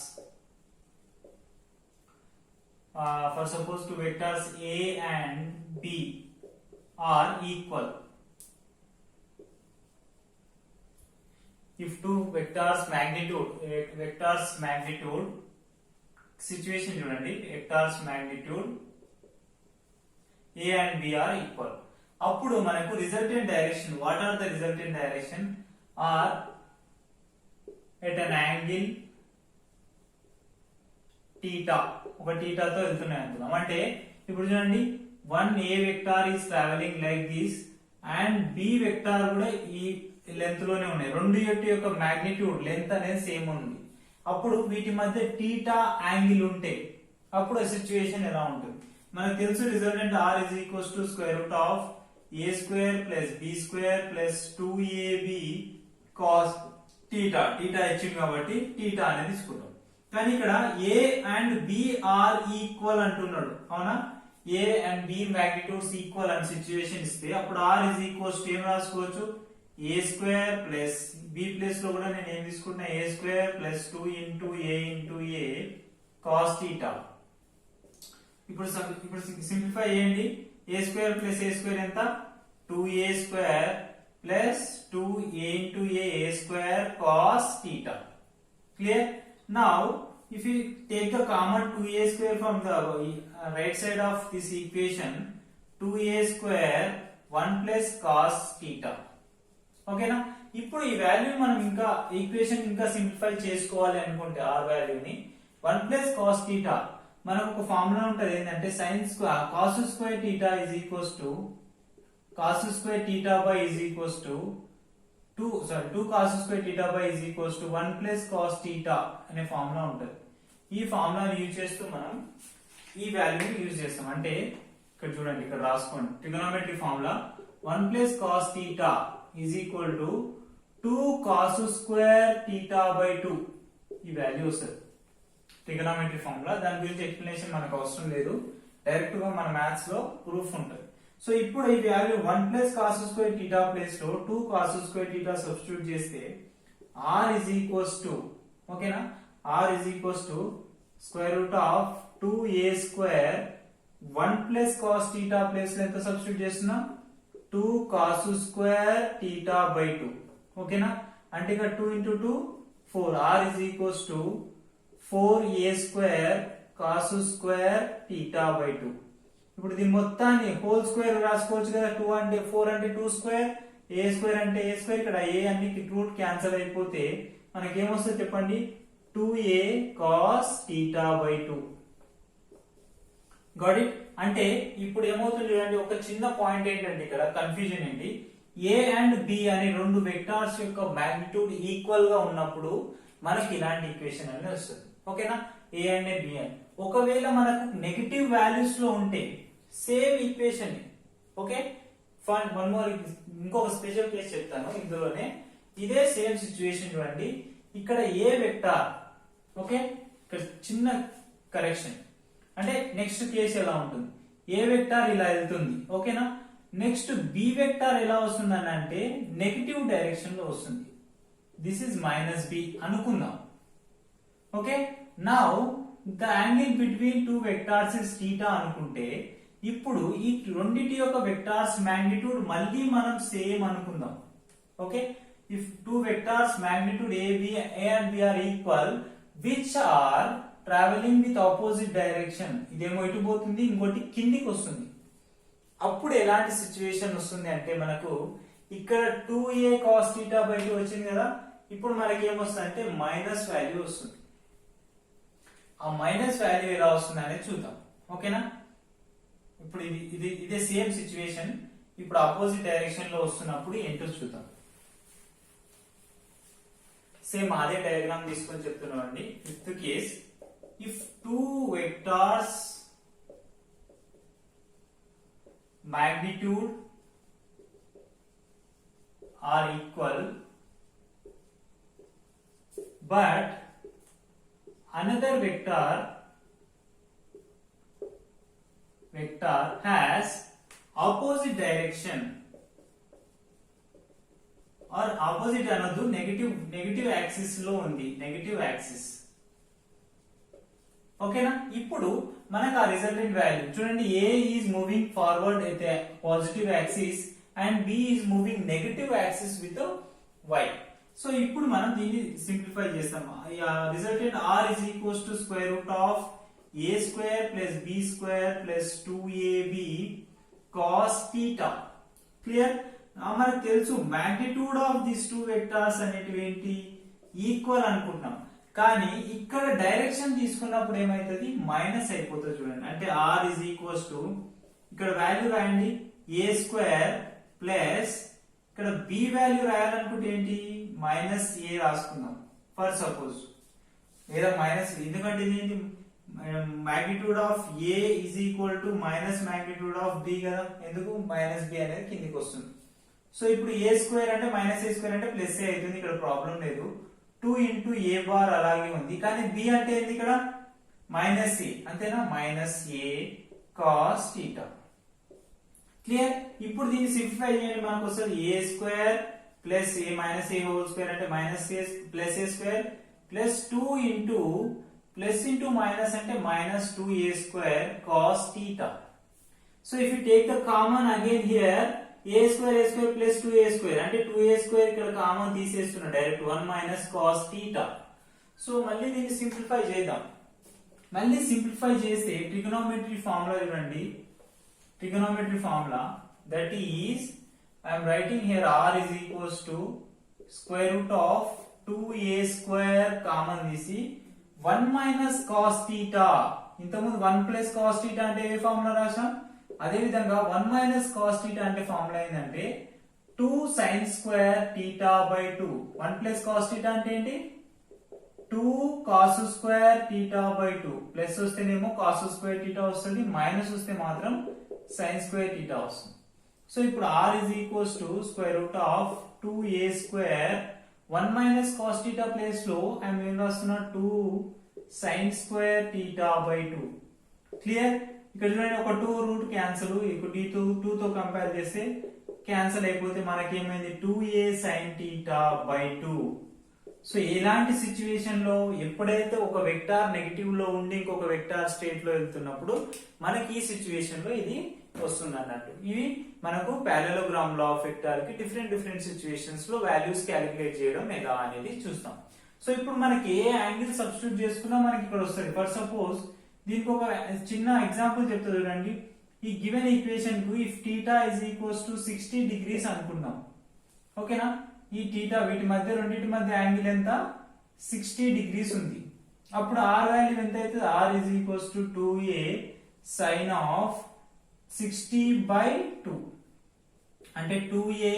for suppose two vectors A and B are equal. If two vectors magnitude situation చూడండి, vectors magnitude A and B are equal. అప్పుడు మనకు resultant direction, what are the resultant direction, are at an angle theta, ఒక theta తో వెళ్తున్నాయి అనుకుందాం. అంటే ఇప్పుడు చూడండి, one A vector is travelling like this and B vector కూడా ఈ లెంత్ లోనే ఉన్నాయి. రెండు యొక్క మాగ్నిట్యూడ్ లెంత్ అనేది సేమ్ ఉంది. అప్పుడు వీటి మధ్య టీటా యాంగిల్ ఉంటే అప్పుడు ఆ సిచ్యువేషన్ ఎలా ఉంటుంది మనకు తెలుసు. Resultant R is equals to square root of A square plus B square plus 2ab cos theta. Theta ఇచ్చింది కాబట్టి టీటా అనేది తీసుకుంటాం. కానీ ఇక్కడ A and B are equal అంటున్నాడు, అవునా? A and B magnitudes equal అని సిచ్యువేషన్ ఇస్తే అప్పుడు ఆర్ ఇస్ ఈక్వల్స్ టు ఏం రాసుకోవచ్చు, A square plus B place లో కూడా నేను ఏం తీసుకుంటున్నా, A square plus 2 into A cos theta. ఇప్పుడు సింప్లిఫై చేయండి. ఏ స్క్వేర్ ప్లస్ ఏ స్క్వేర్ ఎంత, 2a square plus 2a into A square cos theta. Clear? Now if you take the common 2a square from the right side of this equation, 2a square 1 plus cos theta. ఓకేనా? ఇప్పుడు ఈ value మనం ఇంకా equation ఇంకా simplify చేసుకోవాలి అనుకుంటే are వాల్యూని 1 plus cos theta మనకు ఒక ఫార్ములా ఉంటది, ఏంటంటే sin square cos square theta is equals to cos square theta by is equals to 2 cos square theta by is equals to 1 plus cos theta అనే formula ఉంటుంది. ఈ ఫార్ములాని use చేస్తూ మనం ఈ వాల్యూని యూజ్ చేస్తాం. అంటే ఇక్కడ చూడండి, ఇక్కడ రాసుకోండి, trigonometry formula 1 plus cos theta is equal to 2 cos square theta by 2. ఈ వాల్యూ వస్తుంది ట్రిగోనోమెట్రీ ఫార్ములా. దాని గురించి ఎక్స్ప్లెనేషన్ మనకు అవసరం లేదు, డైరెక్ట్ గా మన మ్యాథ్స్ లో ప్రూఫ్ ఉంటుంది. సో ఇప్పుడు ఈ value 1 plus cos square theta place లో 2 cos square theta సబ్స్టిట్యూట్ చేస్తే r is equals to, ఓకేనా, r is equals to square root of 2a square 1 plus cos theta place లో ఎంత సబ్స్టిట్యూట్ చేస్తున్నా, 2 cos square theta by 2. ఓకేనా? అంటే ఇక్కడ 2 into 2 4, r is equals to 4a square cos square theta by 2. ఇప్పుడు దీని మొత్తాన్ని హోల్ స్క్వేర్ రాసుకోవచ్చు కదా. 2 అంటే 4 అంటే 2 స్క్వేర్, ఏ స్క్వేర్ అంటే ఏ స్క్వేర్. ఇక్కడ ఏ అన్ని రూట్ క్యాన్సిల్ అయిపోతే మనకి ఏమొస్తుంది చెప్పండి, 2a cos theta by 2. Got it? అంటే ఇప్పుడు ఏమవుతుంది చూడండి, ఒక చిన్న పాయింట్ ఏంటంటే ఇక్కడ కన్ఫ్యూజన్ ఏంటి, ఏ అండ్ బి అనే రెండు వెక్టార్స్ యొక్క మాగ్నిట్యూడ్ ఈక్వల్ గా ఉన్నప్పుడు మనకి ఇలాంటి ఈక్వేషన్ అనేది వస్తుంది. ఓకేనా? ఏ అండ్ బి అని. ఒకవేళ మనకు నెగటివ్ వాల్యూస్ లో ఉంటే same equation, okay, fine. One more, ఇంకొక స్పెషల్ కేసు చెప్తాను ఇందులోనే. ఇదే సేమ్ సిచ్యువేషన్ చూడండి, ఇక్కడ ఏ వెక్టార్, ఓకే, ఇక్కడ చిన్న కరెక్షన్, అంటే నెక్స్ట్ కేసు ఎలా ఉంటుంది, ఏ వెక్టార్ ఇలా వెళ్తుంది, ఓకేనా. నెక్స్ట్ బి వెక్టార్ ఎలా వస్తుంది అని అంటే నెగటివ్ డైరెక్షన్ లో వస్తుంది. దిస్ ఇస్ మైనస్ బి అనుకుందాం. Okay, now the angle between two vectors is theta అనుకుంటే ఇప్పుడు ఈ రెండిటి యొక్క వెక్టార్స్ మాగ్నిట్యూడ్ మళ్ళీ మనం సేమ్ అనుకుందాం. Okay, if two vectors magnitude A and B are equal which are travelling with opposite direction, ఇదేమో ఇటు పోతుంది, ఇంకోటి కిందికి వస్తుంది. అప్పుడు ఎలాంటి సిచ్యువేషన్ వస్తుంది అంటే మనకు ఇక్కడ 2a cos theta by 2 వచ్చింది కదా, ఇప్పుడు మనకి ఏమొస్తుంది అంటే మైనస్ వాల్యూ వస్తుంది. ఆ మైనస్ వాల్యూ ఎలా వస్తుంది అనేది చూద్దాం. ఓకేనా, ఇప్పుడు ఇదే సేమ్ సిచ్యువేషన్, ఇప్పుడు ఆపోజిట్ డైరెక్షన్ లో వస్తున్నప్పుడు ఏంటో చూద్దాం. సేమ్ అదే డయాగ్రామ్ తీసుకొని చెప్తున్నాం అండి. Fifth case, if two vectors magnitude are equal but another vector vector has opposite direction or opposite అనొద్దు, నెగటివ్ యాక్సిస్ లో ఉంది, నెగటివ్ యాక్సిస్. ఓకేనా? ఇప్పుడు మనకు ఆ రిజల్టెంట్ వాల్యూ చూడండి, A is moving forward with a positive axis and B is moving negative axis with a y. So ఇప్పుడు మనం దీన్ని సింప్లిఫై చేస్తాం. Resultant R is equals to square root of a square plus b square plus 2ab cos theta. Clear? మనకు తెలుసు magnitude of these two vectors అనేటివి ఏంటి, equal అనుకుంటున్నాం. కానీ ఇక్కడ డైరెక్షన్ తీసుకున్నప్పుడు ఏమైతుంది, మైనస్ అయిపోతుంది. చూడండి, అంటే R is equals to ఇక్కడ వాల్యూ రాయండి a స్క్వేర్ ప్లస్ ఇక్కడ b వాల్యూ రాయాలనుకుంటే ఏంటి, మైనస్ a రాసుకుందాం ఫర్ సపోజ్, లేదా మైనస్, ఎందుకంటే ఇది ఏంటి, magnitude of a is equal to minus magnitude of b కదా, ఎందుకు మైనస్ b అనేది కిందికి వస్తుంది. సో ఇప్పుడు a స్క్వేర్ అంటే మైనస్ a స్క్వేర్ అంటే ప్లస్ a అవుతుంది, ఇక్కడ ప్రాబ్లం లేదు. 2 ఇంటూ a బార్ అలాగే ఉంది, కానీ b అంటే ఏంది ఇక్కడ మైనస్ a, అంతేనా, minus a cos theta. Clear? ఇప్పుడు దీన్ని సింప్లిఫై చేయండి, మనకు వస్తుంది a square plus a minus a whole square అంటే minus a plus a square plus 2 into plus into minus అంటే minus 2a square cos theta. So if you take the common again here a square plus 2a square అంటే 2a square ఇక్కడ common తీసేస్తున్నా direct 1 minus cos theta. So మళ్ళీ దీన్ని simplify చేద్దాం. మళ్ళీ simplify చేస్తే trigonometry formula చూడండి, trigonometry formula that is I'm writing here r is equals to square root of 2a square common తీసి 1 మైనస్ కాస్ థీటా. ఇంతకుముందు 1 ప్లస్ కాస్ థీటా అంటే ఏ formula రాసాం, అదే విధంగా 1 మైనస్ కాస్ థీటా అంటే ఫార్ములా ఏంటంటే 2 sine square theta by 2. 1 plus cos theta అంటే ఏంటి, 2 cos square theta by 2. Plus వస్తేనేమో కాస్ స్క్వేర్ థీటా వస్తుంది, మైనస్ వస్తే మాత్రం సైన్ స్క్వేర్ థీటా వస్తుంది. సో ఇప్పుడు r is equals to square root of 2a square 1 minus cos theta place లో I'm ఏం రాస్తున్నా 2 sine square theta by 2. Clear? ఇక్కడ చూడండి, ఒక 2 రూట్ క్యాన్సిల్, ఇక్కడ 2 తో కంపేర్ చేస్తే క్యాన్సిల్ అయిపోతే మనకి ఏమైంది, 2a sin theta by 2. So ఇలాంటి సిచ్యువేషన్ లో ఎప్పుడైతే ఒక వెక్టార్ నెగటివ్ లో ఉండి ఇంకొక వెక్టార్ స్టేట్ లో వెళ్తున్నప్పుడు మనకి ఈ సిచ్యువేషన్ లో ఇది వస్తుంది అన్నట్టు. ఇవి మనకు పారలెలోగ్రామ్ లా ఆఫ్ వెక్టార్ కి డిఫరెంట్ సిచ్యువేషన్స్ లో వాల్యూస్ క్యాలిక్యులేట్ చేయడం ఎలా అనేది చూస్తాం. సో ఇప్పుడు మనకి ఏ యాంగిల్ సబ్స్టిట్యూట్ చేసుకున్నా మనకి ఇక్కడ వస్తుంది. ఫర్ సపోజ్ దీనికి ఒక చిన్న ఎగ్జాంపుల్ చెప్తా చూడండి. ఈ గివెన్ ఈక్వేషన్ కు if theta is equals to 60 degrees అనుకుందాం, ఓకేనా. ఈ థీటా వీటి మధ్య రెండింటి మధ్య యాంగిల్ ఎంత, 60 డిగ్రీస్ ఉంది. అప్పుడు r వాల్యూ ఎంత అవుతుంది, r is equals to 2a sin of 60/2 అంటే 2a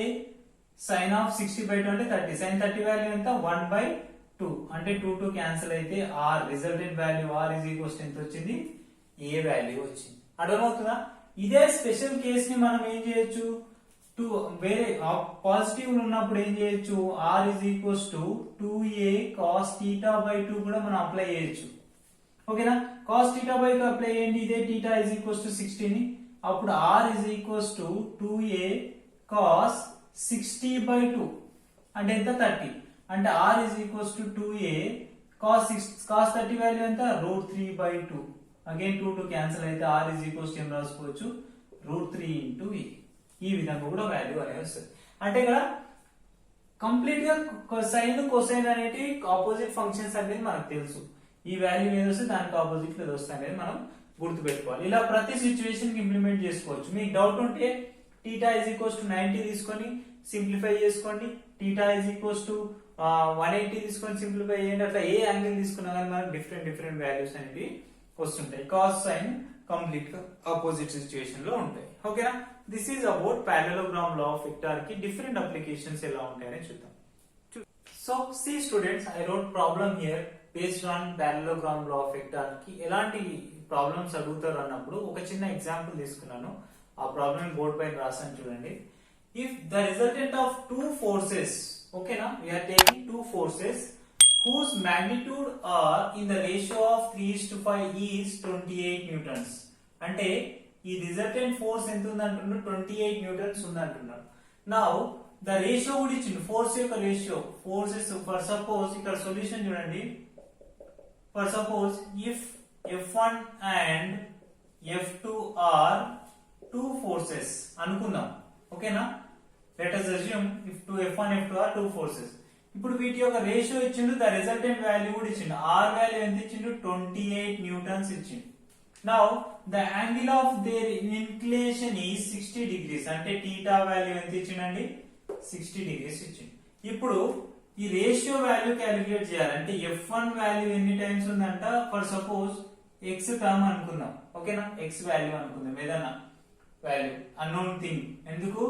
sin of 60/2 అంటే 30. sin 30 వాల్యూ ఎంత, 1/2 అంటే 2 క్యాన్సిల్ అయితే r resultant value r is equals to ఎంత వచ్చింది, a వాల్యూ వచ్చింది. అర్థమవుతుందా? ఇదే స్పెషల్ కేస్ ని మనం ఏం చేయొచ్చు, వేరే పాజిటివ్ ఉన్నప్పుడు ఏం చేయొచ్చు, r is equals to 2a cos theta by 2 కూడా మనం అప్లై చేయొచ్చు, ఓకేనా. cos theta by 2 అప్లై చేయండి, ఇదే theta is equals to 60 ని, అప్పుడు r is equals to 2a cos 60/2 అంటే ఎంత, 30. అంటే r is equals to 2a cos 30 value ఎంత, √3/2. అగైన్ 2 క్యాన్సిల్ అయితే r is equals to ఏం రాసుకోవచ్చు, √3 into a. ఈ విధంగా కూడా వాల్యూ అనేది వస్తుంది. అంటే ఇక్కడ కంప్లీట్ గా సైన్ కొసైన్ అనేటి ఆపోజిట్ ఫంక్షన్స్ అనేది మనకు తెలుసు. ఈ వాల్యూ ఏది వస్తే దానికి ఆపోజిట్ ఏది వస్తుంది అనేది మనం గుర్తు పెట్టుకోవాలి. ఇలా ప్రతి సిచ్యువేషన్ కి ఇంప్లిమెంట్ చేసుకోవచ్చు. మీకు డౌట్ ఉంటే థీటా ఇస్ ఈక్వల్స్ టు 90 తీసుకొని సింప్లిఫై చేసుకోండి, థీటా ఇస్ ఈక్వల్స్ టు 180 తీసుకొని సింప్లిఫై చేయండి. అట్లా ఏ యాంగిల్ తీసుకున్నా కానీ మనకు డిఫరెంట్ వాల్యూస్ అనేవి వస్తుంటాయి. కాస్ సైన్ కంప్లీట్ గా ఆపోజిట్ సిచ్యువేషన్ లో ఉంటాయి, ఓకేనా. This is about parallelogram law of vector కి డిఫరెంట్ అప్లికేషన్స్ ఎలా ఉంటాయని చూద్దాం. So see students, I wrote problem here based on parallelogram law of vector కి ఎలాంటి ప్రాబ్లమ్స్ అడుగుతారు అన్నప్పుడు ఒక చిన్న ఎగ్జాంపుల్ తీసుకున్నాను. ఆ ప్రాబ్లమ్ బోర్డ్ పైన రాసాను చూడండి. If the resultant of two forces, ఓకేనా, we are taking two forces whose magnitude are in the ratio of 3:5 is 28 newtons. అంటే ఈ రిజల్టెంట్ ఫోర్స్ ఎంత ఉంది అంటున్నాడు 28 న్యూటన్స్ ఉంది అంటున్నాడు. నౌ ద రేషియో కూడా ఇచ్చింది, ఫోర్స్ యొక్క రేషియో. ఫోర్సెస్ ఫర్ సపోజ్ ఇక్కడ సొల్యూషన్ చూడండి. For suppose if F1 and F2 are two forces అనుకుందాం, ఓకేనా. Let us assume if F1 F2 are two forces. ఇప్పుడు వీటి యొక్క రేషియో ఇచ్చిండు, ద రిజల్టెంట్ వాల్యూ కూడా ఇచ్చిండు. R వాల్యూ ఎంత ఇచ్చిండు 28 న్యూటన్స్ ఇచ్చిండు. Now the angle of their inclination is 60 degrees, అంటే థీటా వాల్యూ ఎంత ఇచ్చిండండి 60 డిగ్రీస్ ఇచ్చిండు. ఇప్పుడు ఈ రేషియో వాల్యూ క్యాలిక్యులేట్ చేయాలంటే F1 వాల్యూ ఎన్ని టైమ్స్ ఉందంట, ఫర్ సపోజ్ x టర్మ్ అనుకుందాం, ఓకేనా. x వాల్యూ అనుకుందాం, ఏదైనా వాల్యూ అన్నోన్ థింగ్, ఎందుకు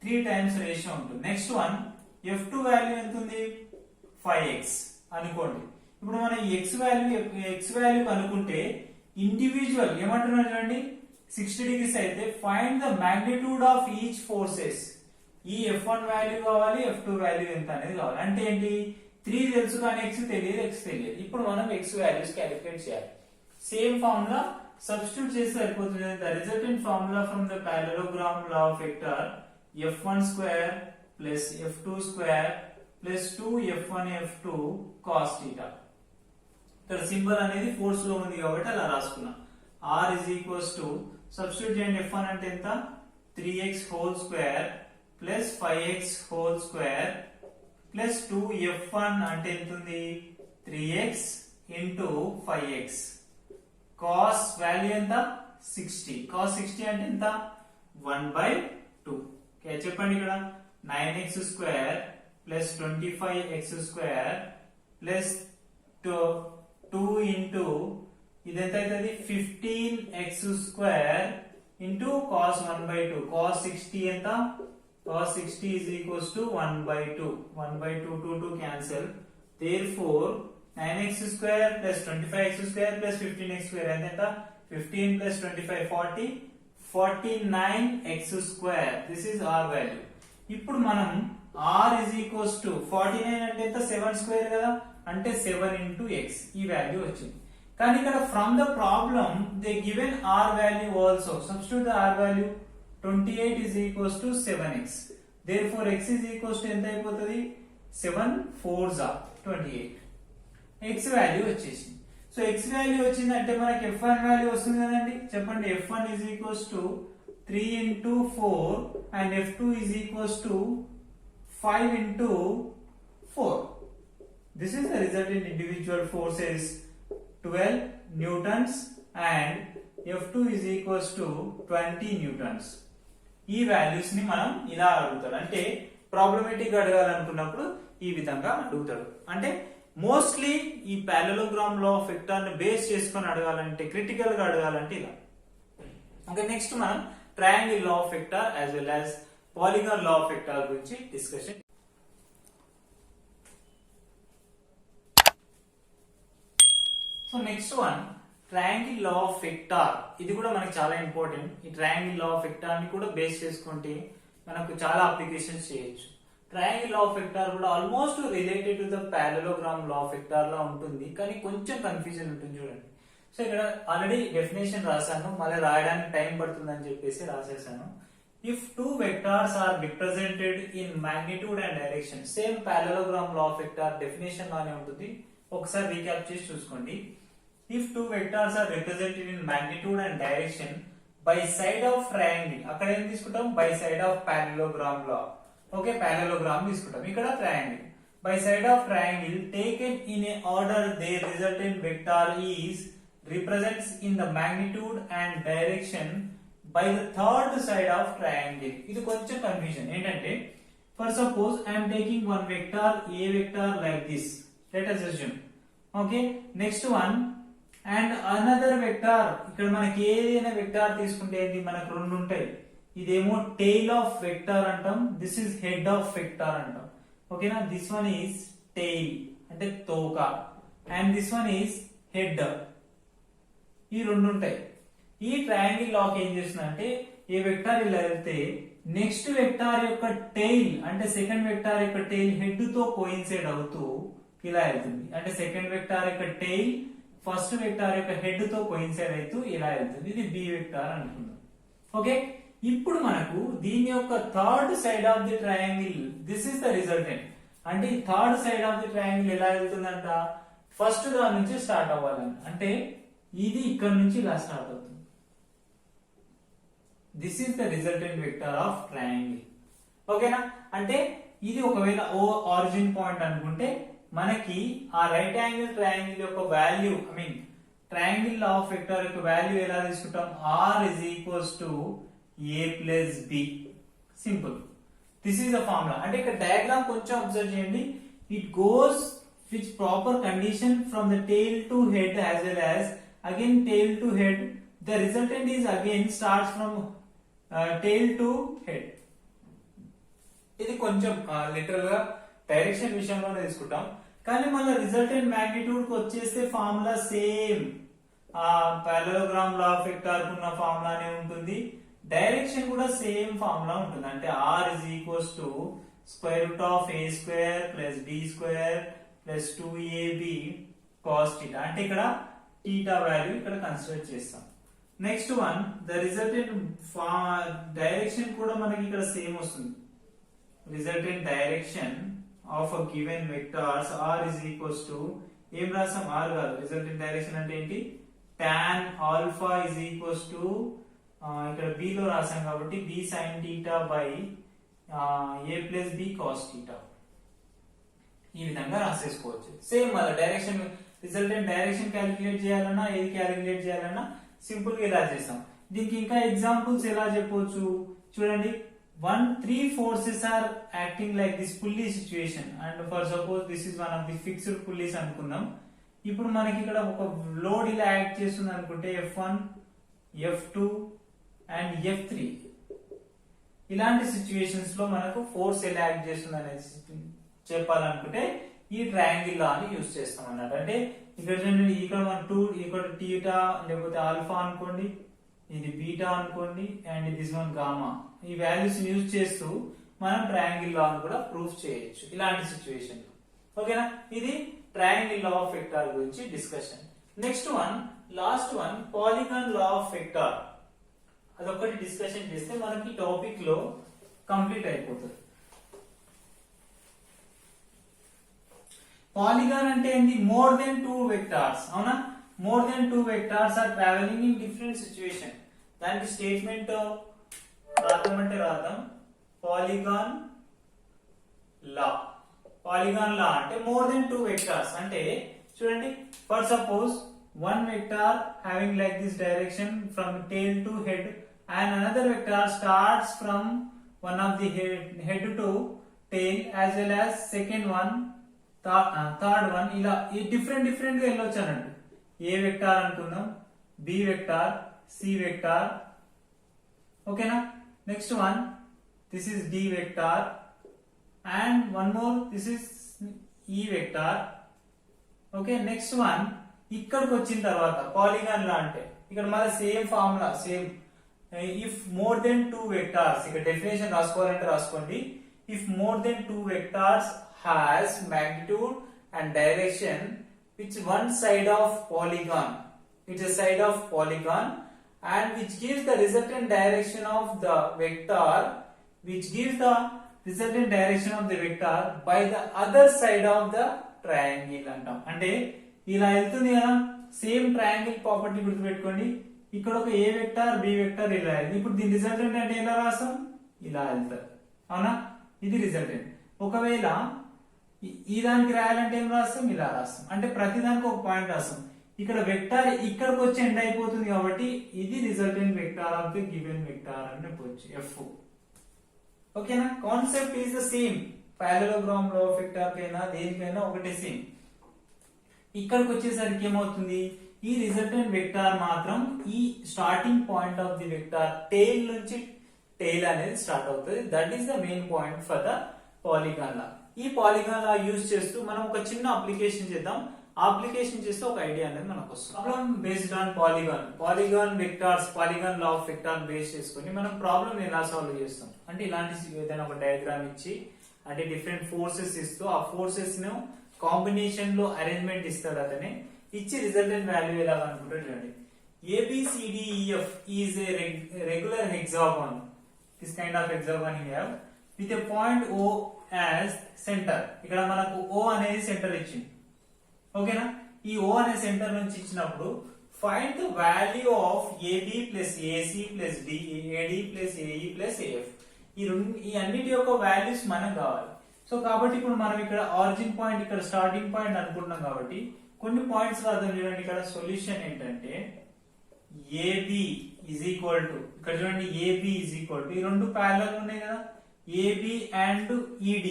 3 టైమ్స్ రేషియో ఉంటుంది. నెక్స్ట్ వన్ F2 వాల్యూ ఎంత ఉంది 5x అనుకోండి. ఇప్పుడు మనం x వాల్యూ కనుక్కుంటే ఇండివిజువల్ ఏమంటున్నారు చూడండి, 60 డిగ్రీస్ అయితే find the magnitude of each forces. ఈ F1 వాల్యూ కావాలి, F2 వాల్యూ ఎంత అనేది కావాలి. అంటే ఏంటి, 3 తెలుసు కానీ x తెలియదు, x తెలియదు. ఇప్పుడు మనం x వాల్యూస్ క్యాలిక్యులేట్ చేయాలి. సేమ్ ఫార్ములా సబ్స్టిట్యూట్ చేస్తే సరిపోతుంది. The resultant formula from the parallelogram law of vector F1 square plus F2 square plus 2F1 F2 cos θ. ఇక్కడ సింబల్ అనేది ఫోర్స్ లో ఉంది కాబట్టి అలా రాసుకున్నా. R is equals to substitute చేయండి. F1 అంటే ఎంత 3x whole square plus 5x whole square plus 2F1 అంటే ఎంత ఉంది 3x into 5x cos value ఎంత 60. cos 60 అంటే ఎంత 1/2. ఓకే చెప్పండి. ఇక్కడ 9x square plus 25x square plus 2 into ఇది ఎంత అవుతుంది 15x square into cos 1/2. cos 60 ఎంత, cos 60 is equals to 1/2. 1/2 2 cancel. Therefore 9x square plus 25x square plus 15x square ఎంత 15 plus 25 40, 49x square. This is R value. ఇప్పుడు మనం R is equals to 49 అంటే ఎంత 7 square కదా, అంటే 7 into x ఈ value వచ్చింది. కానీ ఇక్కడ from the problem they given R value also. Substitute the R value 28 is equals to 7x. Therefore x is equals to ఎంత అయిపోతుంది 7 4s are 28. x వాల్యూ వచ్చేసింది. సో x వాల్యూ వచ్చిందంటే మనకి F1 value వస్తుంది కదండి. చెప్పండి F1 is equals to 3 into 4 and F2 is equals to 5 into 4. This is the resultant individual forces 12 newtons and F2 is equals to 20 newtons. ఈ values ని మనం ఇలా అడుగుతాడు. అంటే ప్రాబ్లమేటిక్ అడగాలనుకున్నప్పుడు ఈ విధంగా అడుగుతాడు. అంటే మోస్ట్లీ ఈ పారలోగ్రామ్ లా ఆఫ్ వెక్టర్ ని బేస్ చేసుకొని అడగాలంటే, క్రిటికల్ గా అడగాలంటే ఇలా. ఓకే నెక్స్ట్ మనం triangle law of vector as well as polygon law of vector గురించి discussion. So next one triangle law of vector. ఇది కూడా మనకి చాలా ఇంపార్టెంట్. ఈ ట్రయాంగిల్ లా ఆఫ్ వెక్టర్ ని కూడా బేస్ చేసుకుంటే మనకు చాలా అప్లికేషన్స్ చేయొచ్చు. ట్రయాంగిల్ లా ఆఫ్ వెక్టర్ కూడా almost related to the parallelogram law of vector లా ఉంటుంది, కానీ కొంచెం కన్ఫ్యూజన్ ఉంటుంది చూడండి. సో ఇక్కడ ఆల్రెడీ డెఫినేషన్ రాశాను, మళ్ళీ రాయడానికి టైం పడుతుందని చెప్పేసి రాసేసాను. If two vectors are represented in magnitude and direction, same parallelogram law of vector definition లానే ఉంటుంది. ఒకసారి రీక్యాప్ చేసి చూసుకోండి. If two vectors are represented in magnitude and direction by side of triangle, అక్కడ ఏం తీసుకుంటాం by side of parallelogram law. Okay parallelogram తీసుకుంటాం. ఇక్కడ triangle by side of triangle taken in a order their resultant vector is represents in the magnitude and direction by the third side of triangle. ఇది కొంచెం confusion ఏంటంటే, for suppose I am taking one vector a vector like this, let us assume. Okay, next one and another vector. ఇక్కడ మనకి ఏదైనా vector తీసుకుంటే ఏంటి, మనకు రెండు ఉంటాయి. ఇదేమో టెయిల్ ఆఫ్ వెక్టార్ అంటాం, this is head of vector అంటాం. ఓకేనా, దిస్ వన్ ఈస్ టెయిల్ అంటే తోక, and this one is head. ఈ రెండు ఉంటాయి. ఈ ట్రయాంగిల్ లాక్ ఏం చేస్తుందంటే, ఏ వెక్టార్ ఇలా వెళ్తే నెక్స్ట్ వెక్టార్ యొక్క టెయిల్ అంటే సెకండ్ వెక్టార్ యొక్క టెయిల్ హెడ్ తో కోయిన్సైడ్ అవుతూ ఇలా వెళ్తుంది. అంటే సెకండ్ వెక్టార్ యొక్క టెయిల్ ఫస్ట్ వెక్టార్ యొక్క హెడ్ తో కోయిన్సైడ్ అవుతూ ఇలా వెళ్తుంది. ఇది బి వెక్టార్ అనుకుందాం. ఓకే, ఇప్పుడు మనకు దీని యొక్క third side of the triangle, this is the resultant. అంటే ఈ third side of the triangle ఎలా వెళ్తుందంట, ఫస్ట్ దాని నుంచి స్టార్ట్ అవ్వాలని. అంటే ఇది ఇక్కడ నుంచి ఇలా స్టార్ట్ అవుతుంది. This is the resultant vector of triangle. ఓకేనా, అంటే ఇది ఒకవేళ ఓ ఆరిజిన్ పాయింట్ అనుకుంటే మనకి ఆ రైట్ యాంగిల్ ట్రయాంగిల్ యొక్క value, I mean triangle of vector యొక్క వాల్యూ ఎలా తీసుకుంటాం, r is equals to a plus b. Simple, this is the formula. అంటే ఇక్కడ డయాగ్రామ్ కొంచెం అబ్జర్వ్ చేయండి. It goes with proper condition from the tail to head as well as again tail to head. The resultant is again starts from tail to head. ఇది కొంచెం literal గా direction విషయంలోనే తీసుకుంటాం, కానీ మళ్ళీ రిజల్టెంట్ మ్యాగ్నిట్యూడ్ కి వచ్చేస్తే ఫార్ములా సేమ్. ఆ పారలలోగ్రామ్ లా ఆఫ్ వెక్టార్ ఉన్న ఫార్ములానే ఉంటుంది, డైరెక్షన్ కూడా సేమ్ ఫార్ములా ఉంటుంది. అంటే r is equals to square root of a square plus b square plus 2ab cos theta. అంటే ఇక్కడ theta వాల్యూ ఇక్కడ కన్సిడర్ చేస్తాం. Next one, the resultant direction కూడా మనకి ఇక్కడ సేమ్ వస్తుంది. Resultant direction of a given vectors r is equals to, ఏం రాసాం, r కాదు, రిజల్టెంట్ డైరెక్షన్ అంటే ఏంటి, tan alpha is equals to, ఇక్కడ b లో రాసాం కాబట్టి b sin theta by a plus b cos theta. ఈ విధంగా రాసేసుకోవచ్చు. సేమ్ మళ్ళీ డైరెక్షన్, రిజల్టెంట్ డైరెక్షన్ క్యాలిక్యులేట్ చేయాలన్నా ఏది క్యాలిక్యులేట్ చేయాలన్నా సింపుల్ గా ఇలా చేస్తాం. దీనికి ఇంకా ఎగ్జాంపుల్స్ ఎలా చెప్పొచ్చు చూడండి. 3 forces are acting like this pulley situation, and for suppose this is one of the fixed pulleys అనుకుందాం. ఇప్పుడు మనకి ఇక్కడ ఒక లోడ్ ఇలా యాక్ట్ చేస్తుంది అనుకుంటే F1, F2 అండ్ F3. ఇలాంటి సిచ్యువేషన్స్ లో మనకు ఫోర్స్ ఎలా యాక్ట్ చేస్తుంది అనేది చెప్పాలనుకుంటే ఈ ట్రయాంగిల్ లా అని యూజ్ చేస్తాం అన్నట్టు. అంటే ఇక్కడ చూడండి, ఇక్కడ మన 2, ఇక్కడ టీటా లేకపోతే ఆల్ఫా అనుకోండి, ఇది బీటా అనుకోండి, అండ్ దిస్ వన్ గామా. ఈ వాల్యూస్ యూజ్ చేస్తూ మనం ట్రయాంగిల్ లా కూడా ప్రూఫ్ చేయొచ్చు ఇలాంటి సిచ్యువేషన్ లో. ఓకేనా, ఇది ట్రయాంగిల్ లా ఆఫ్ వెక్టార్ గురించి discussion. Next one, last one, polygon law of vector. అదొకటి డిస్కషన్ చేస్తే మనకి టాపిక్ లో కంప్లీట్ అయిపోతుంది. పాలిగాన్ అంటే ఏంటి, మోర్ దెన్ 2 వెక్టార్స్. అవునా, more than 2 vectors are travelling in different situation. దానికి స్టేట్మెంట్ రాద్దామంటే రాద్దాం, పాలిగాన్ లా. పాలిగాన్ లా అంటే మోర్ దెన్ 2 వెక్టార్స్. అంటే చూడండి, for suppose one vector having like this direction from tail to head, and another vector starts from one of the head to tail as well as second one, third one. ఇలా ఈ different గా వెళ్ళొచ్చు అన్నట్టు. A vector అనుకుందాం, B vector, C vector. ఓకేనా, next one, this is D vector, and one more, this is E vector. Okay, next one, ఇక్కడికి వచ్చిన తర్వాత పాలిగాన్ లా అంటే ఇక్కడ మళ్ళీ same formula, same. If more than 2 vectors, ఇక్కడ definition రాసుకోవాలంటే రాసుకోండి. If more than 2 vectors has magnitude and direction which one side of polygon, which is side of polygon, and which gives the resultant direction of the vector, which gives the resultant direction of the vector by the other side of the triangle అంటాం. అంటే ఇలా వెళ్తుంది కదా, same triangle property గుర్తుపెట్టుకోండి. ఇక్కడ ఒక ఏ vector, B vector ఇలా వెళ్తుంది. ఇప్పుడు దీని రిజల్టెంట్ అంటే ఎలా రాస్తాం, ఇలా వెళ్తారు. అవునా, ఇది రిజల్టెంట్. ఒకవేళ ఈ దానికి రాయాలంటే ఏం రాస్తాం, ఇలా రాస్తాం. అంటే ప్రతి దానికి ఒక పాయింట్ రాస్తాం. ఇక్కడ వెక్టార్ ఇక్కడికి వచ్చి ఎండ్ అయిపోతుంది కాబట్టి ఇది resultant vector of the given vector అని చెప్పొచ్చు, F. ఓకేనా, concept is the same. Parallelogram law of vector కైనా దేనికైనా ఒకటే సేమ్. ఇక్కడికి వచ్చేసరికి ఏమవుతుంది, ఈ రిజల్టెంట్ వెక్టార్ మాత్రం ఈ starting point of the vector tail నుంచి టెయిల్ అనేది స్టార్ట్ అవుతుంది. That is the main point for the polygon law. ఈ పాలిగాన్ లా యూజ్ చేస్తూ మనం ఒక చిన్న అప్లికేషన్ చేద్దాం. అప్లికేషన్ చేస్తే ఒక ఐడియా అనేది మనకు వస్తుంది. Problem based on polygon vectors, polygon law of vector base చేసుకుని మనం ప్రాబ్లం ఎలా సాల్వ్ చేస్తాం అంటే, ఇలాంటి ఏదైనా ఒక డయాగ్రామ్ ఇచ్చి, అంటే డిఫరెంట్ ఫోర్సెస్ ఇస్తూ ఆ ఫోర్సెస్ ను కాంబినేషన్ లో అరేంజ్మెంట్ ఇస్తాడు అతనే. ఇచ్చి రిజల్టెంట్ వాల్యూ ఎలా అనుకుంటాడు చూడండి. ABCDEF is a regular hexagon. This kind of hexagon we have with a point O as center. ఇక్కడ మనకు O అనేది సెంటర్ ఇచ్చింది. ఓకేనా? ఈ O అనే సెంటర్ నుంచి ఇచ్చినప్పుడు find the value of AB plus AC plus AD plus AE plus AF. ఈ అన్నిటి యొక్క వాల్యూస్ మనకు కావాలి. సో కాబట్టి ఇప్పుడు మనం ఇక్కడ ఆరిజిన్ పాయింట్, ఇక్కడ స్టార్టింగ్ పాయింట్ అనుకుంటున్నాం కాబట్టి కొన్ని పాయింట్స్ రాద్దాం. చూడండి ఇక్కడ సొల్యూషన్ ఏంటంటే AB is equal to, ఇక్కడ చూడండి AB is equal to, ఈ రెండు ప్యారలల్ ఉన్నాయి కదా, AB and ED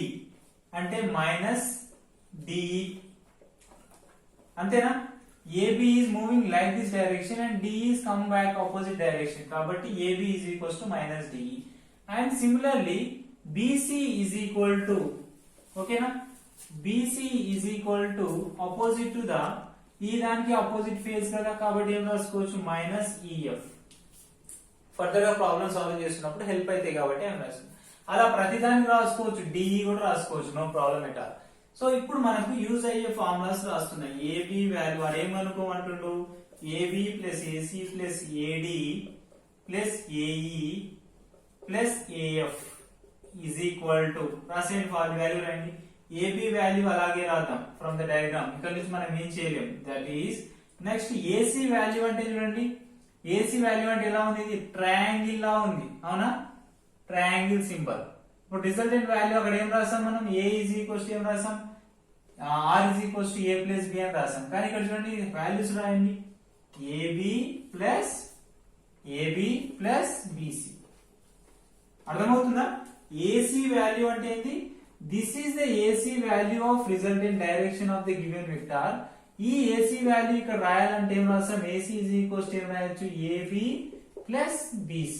అంటే మైనస్ DE, అంతేనా? AB is moving like this direction and DE is come back opposite direction, కాబట్టి AB is equals to minus DE. And similarly BC is equal to, ఓకేనా, BC is equal to opposite to the, ఈ దానికి opposite phase కదా, కాబట్టి ఏం రాసుకోవచ్చు, minus EF. Further గా problem solve చేస్తున్నప్పుడు హెల్ప్ అవుతాయి కాబట్టి ఏం రాసుకోవచ్చు. అలా ప్రతిదానికి రాసుకోవచ్చు, DE కూడా రాసుకోవచ్చు, no problem at all. So ఇప్పుడు మనకు యూజ్ అయ్యే ఫార్ములాస్ రాస్తున్నాయి. AB వాల్యూ వాడు ఏమనుకోమంటుండు, AB plus AC plus AD plus AE plus AF is equal to, రాసేయండి ఫార్ములా వాల్యూ రండి. AB వాల్యూ అలాగే రాద్దాం ఫ్రమ్ ద డయాగ్రామ్, ఇక్కడ నుంచి మనం ఏం చేయలేం. That is next AC value అంటే చూడండి, AC వాల్యూ అంటే ఎలా ఉంది, ఇది ట్రయాంగిల్ లా ఉంది, అవునా, ట్రయాంగిల్ సింబల్. ఇప్పుడు రిజల్టెంట్ వాల్యూ అక్కడ ఏం రాసాం మనం, A ఈజ్ ఈక్వల్స్ టు ఏం రాసాం, R is equals to A plus B అని రాసాం. కానీ ఇక్కడ చూడండి వాల్యూస్ రాయండి, AB ప్లస్ BC. అర్థమవుతుందా? AC వాల్యూ అంటే ఏంటి, this is the AC value of resultant direction of the given vector. ఈ AC వాల్యూ ఇక్కడ రాయాలంటే ఏం రాస్తాం, AC ఈజ్ ఈక్వల్స్ టు ఏం రాయొచ్చు, AB ప్లస్ BC.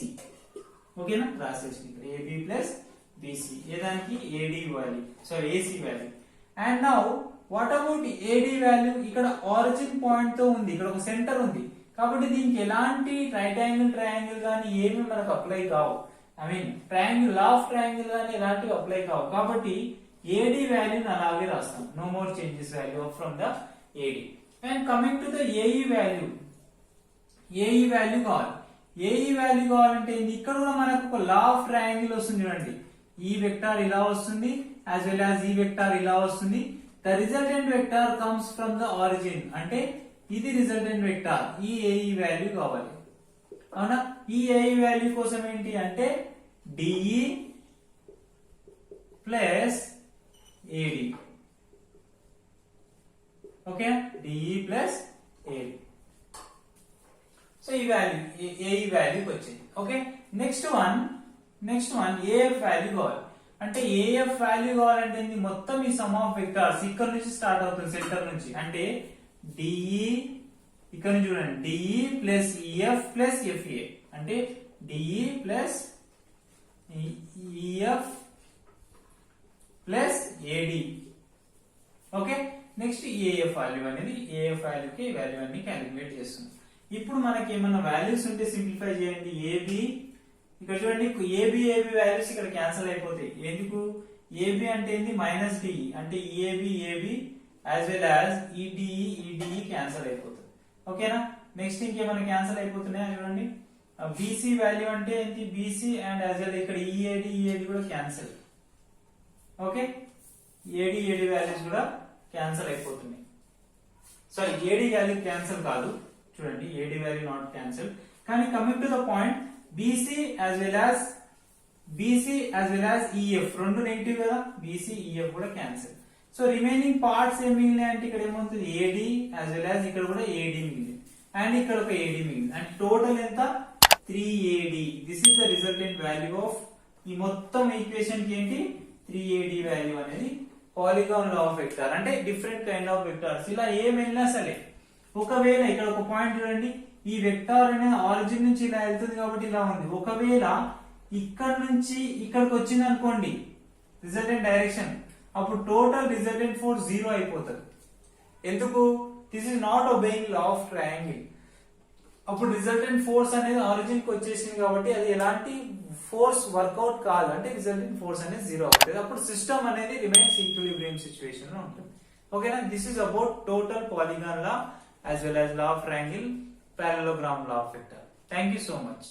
ఓకేనా, రాసేసి ఇక్కడ AB plus BC, ఏదానికి AD value, sorry AC value. And now what about AD value, ఇక్కడ ఆరిజిన్ పాయింట్ తో ఉంది, ఇక్కడ ఒక సెంటర్ ఉంది, కాబట్టి దీనికి ఎలాంటి రైట్ యాంగిల్ ట్రయాంగిల్ గానీ ఏమి మనకు అప్లై కావు. I mean triangle, law of triangle గానీ ఎలాంటివి అప్లై కావు, కాబట్టి AD వాల్యూని అలాగే రాస్తాం, no more changes value from the AD. And coming to the AE value, AE value కావాలి. AE వాల్యూ కావాలంటే ఇక్కడ కూడా మనకు ఒక లా ఆఫ్ ట్రయాంగిల్ వస్తుంది చూడండి, ఈ వెక్టార్ ఇలా వస్తుంది as well as ఈ వెక్టార్ ఇలా వస్తుంది. The resultant vector comes from the origin, అంటే ఇది రిజల్టెంట్ వెక్టార్, ఈ AE వాల్యూ కావాలి, అవునా. ఈ AE వాల్యూ కోసం ఏంటి అంటే DE plus AD, okay, DE plus AD. So ఈ వాల్యూ AE వాల్యూకి వచ్చింది. Okay, next one AF value కావాలి. అంటే AF వాల్యూ కావాలంటే మొత్తం ఈ సమ్ ఆఫ్ వెక్టార్స్ ఇక్కడ నుంచి స్టార్ట్ అవుతుంది, సెంటర్ నుంచి, అంటే DE, ఇక్కడ నుంచి చూడండి, DE plus EF plus FA, అంటే DE plus EF plus AD. Okay, next AF value అనేది, AF వాల్యూకి వాల్యూ అన్ని క్యాలిక్యులేట్ చేస్తుంది. ఇప్పుడు మనకి ఏమైనా వాల్యూస్ ఉంటే సింప్లిఫై చేయండి. AB, ఇక్కడ చూడండి AB వాల్యూస్ ఇక్కడ క్యాన్సిల్ అయిపోతాయి. ఎందుకు, AB అంటే ఏంది, మైనస్ DE, అంటే EAB as well as EDE cancel అయిపోతుంది. ఓకేనా, నెక్స్ట్ ఇంకేమైనా క్యాన్సిల్ అయిపోతున్నాయా చూడండి. BC వాల్యూ అంటే ఏంటి, BC అండ్ యాజ్ వెల్ ఇక్కడ EAD కూడా క్యాన్సిల్. ఓకే, AD వాల్యూస్ కూడా క్యాన్సిల్ అయిపోతున్నాయి. సారీ, AD వాల్యూ క్యాన్సిల్ కాదు, చూడండి AD వాల్యూ నాట్ క్యాన్సిల్. కానీ coming to the point, BC as well as EF రెండు నెగిటివ్ కదా, BC EF కూడా క్యాన్సిల్. సో రిమైనింగ్ పార్ట్స్ ఏం మిగిలినాయి అంటే ఇక్కడ ఏమవుతుంది, AD యాజ్ వెల్ యాజ్ ఇక్కడ కూడా AD మిగిలింది, అండ్ ఇక్కడ ఒక AD మిగిలింది, అండ్ టోటల్ ఎంత, 3AD. This is the resultant value of ఈ మొత్తం ఈక్వేషన్ కి ఏంటి, 3AD వాల్యూ అనేది పాలిగాన్ లా ఆఫ్ వెక్టార్, అంటే డిఫరెంట్ కైండ్ ఆఫ్ వెక్టార్స్. ఇలా ఏమైనా సరే, ఒకవేళ ఇక్కడ ఒక పాయింట్ చూడండి, ఈ వెక్టార్ అనేది ఆరిజిన్ నుంచి ఇలా వెళ్తుంది కాబట్టి ఇలా ఉంది. ఒకవేళ ఇక్కడ నుంచి ఇక్కడికి వచ్చింది అనుకోండి రిజల్టెంట్ డైరెక్షన్, అప్పుడు టోటల్ రిజల్టెంట్ ఫోర్స్ 0 అయిపోతుంది. ఎందుకు, this is not obeying law of triangle. అప్పుడు రిజల్టెంట్ ఫోర్స్ అనేది ఆరిజిన్ కి వచ్చేసింది కాబట్టి అది ఎలాంటి ఫోర్స్ వర్కౌట్ కాదు, అంటే రిజల్టెంట్ ఫోర్స్ అనేది 0 అవుతుంది. అప్పుడు సిస్టమ్ అనేది రిమైన్స్ ఈక్విలిబ్రియం సిచ్యువేషన్ లో ఉంటుంది. ఓకేనా, this is about total polygon law as well as law of triangle. parallelogram law of vector. Thank you so much.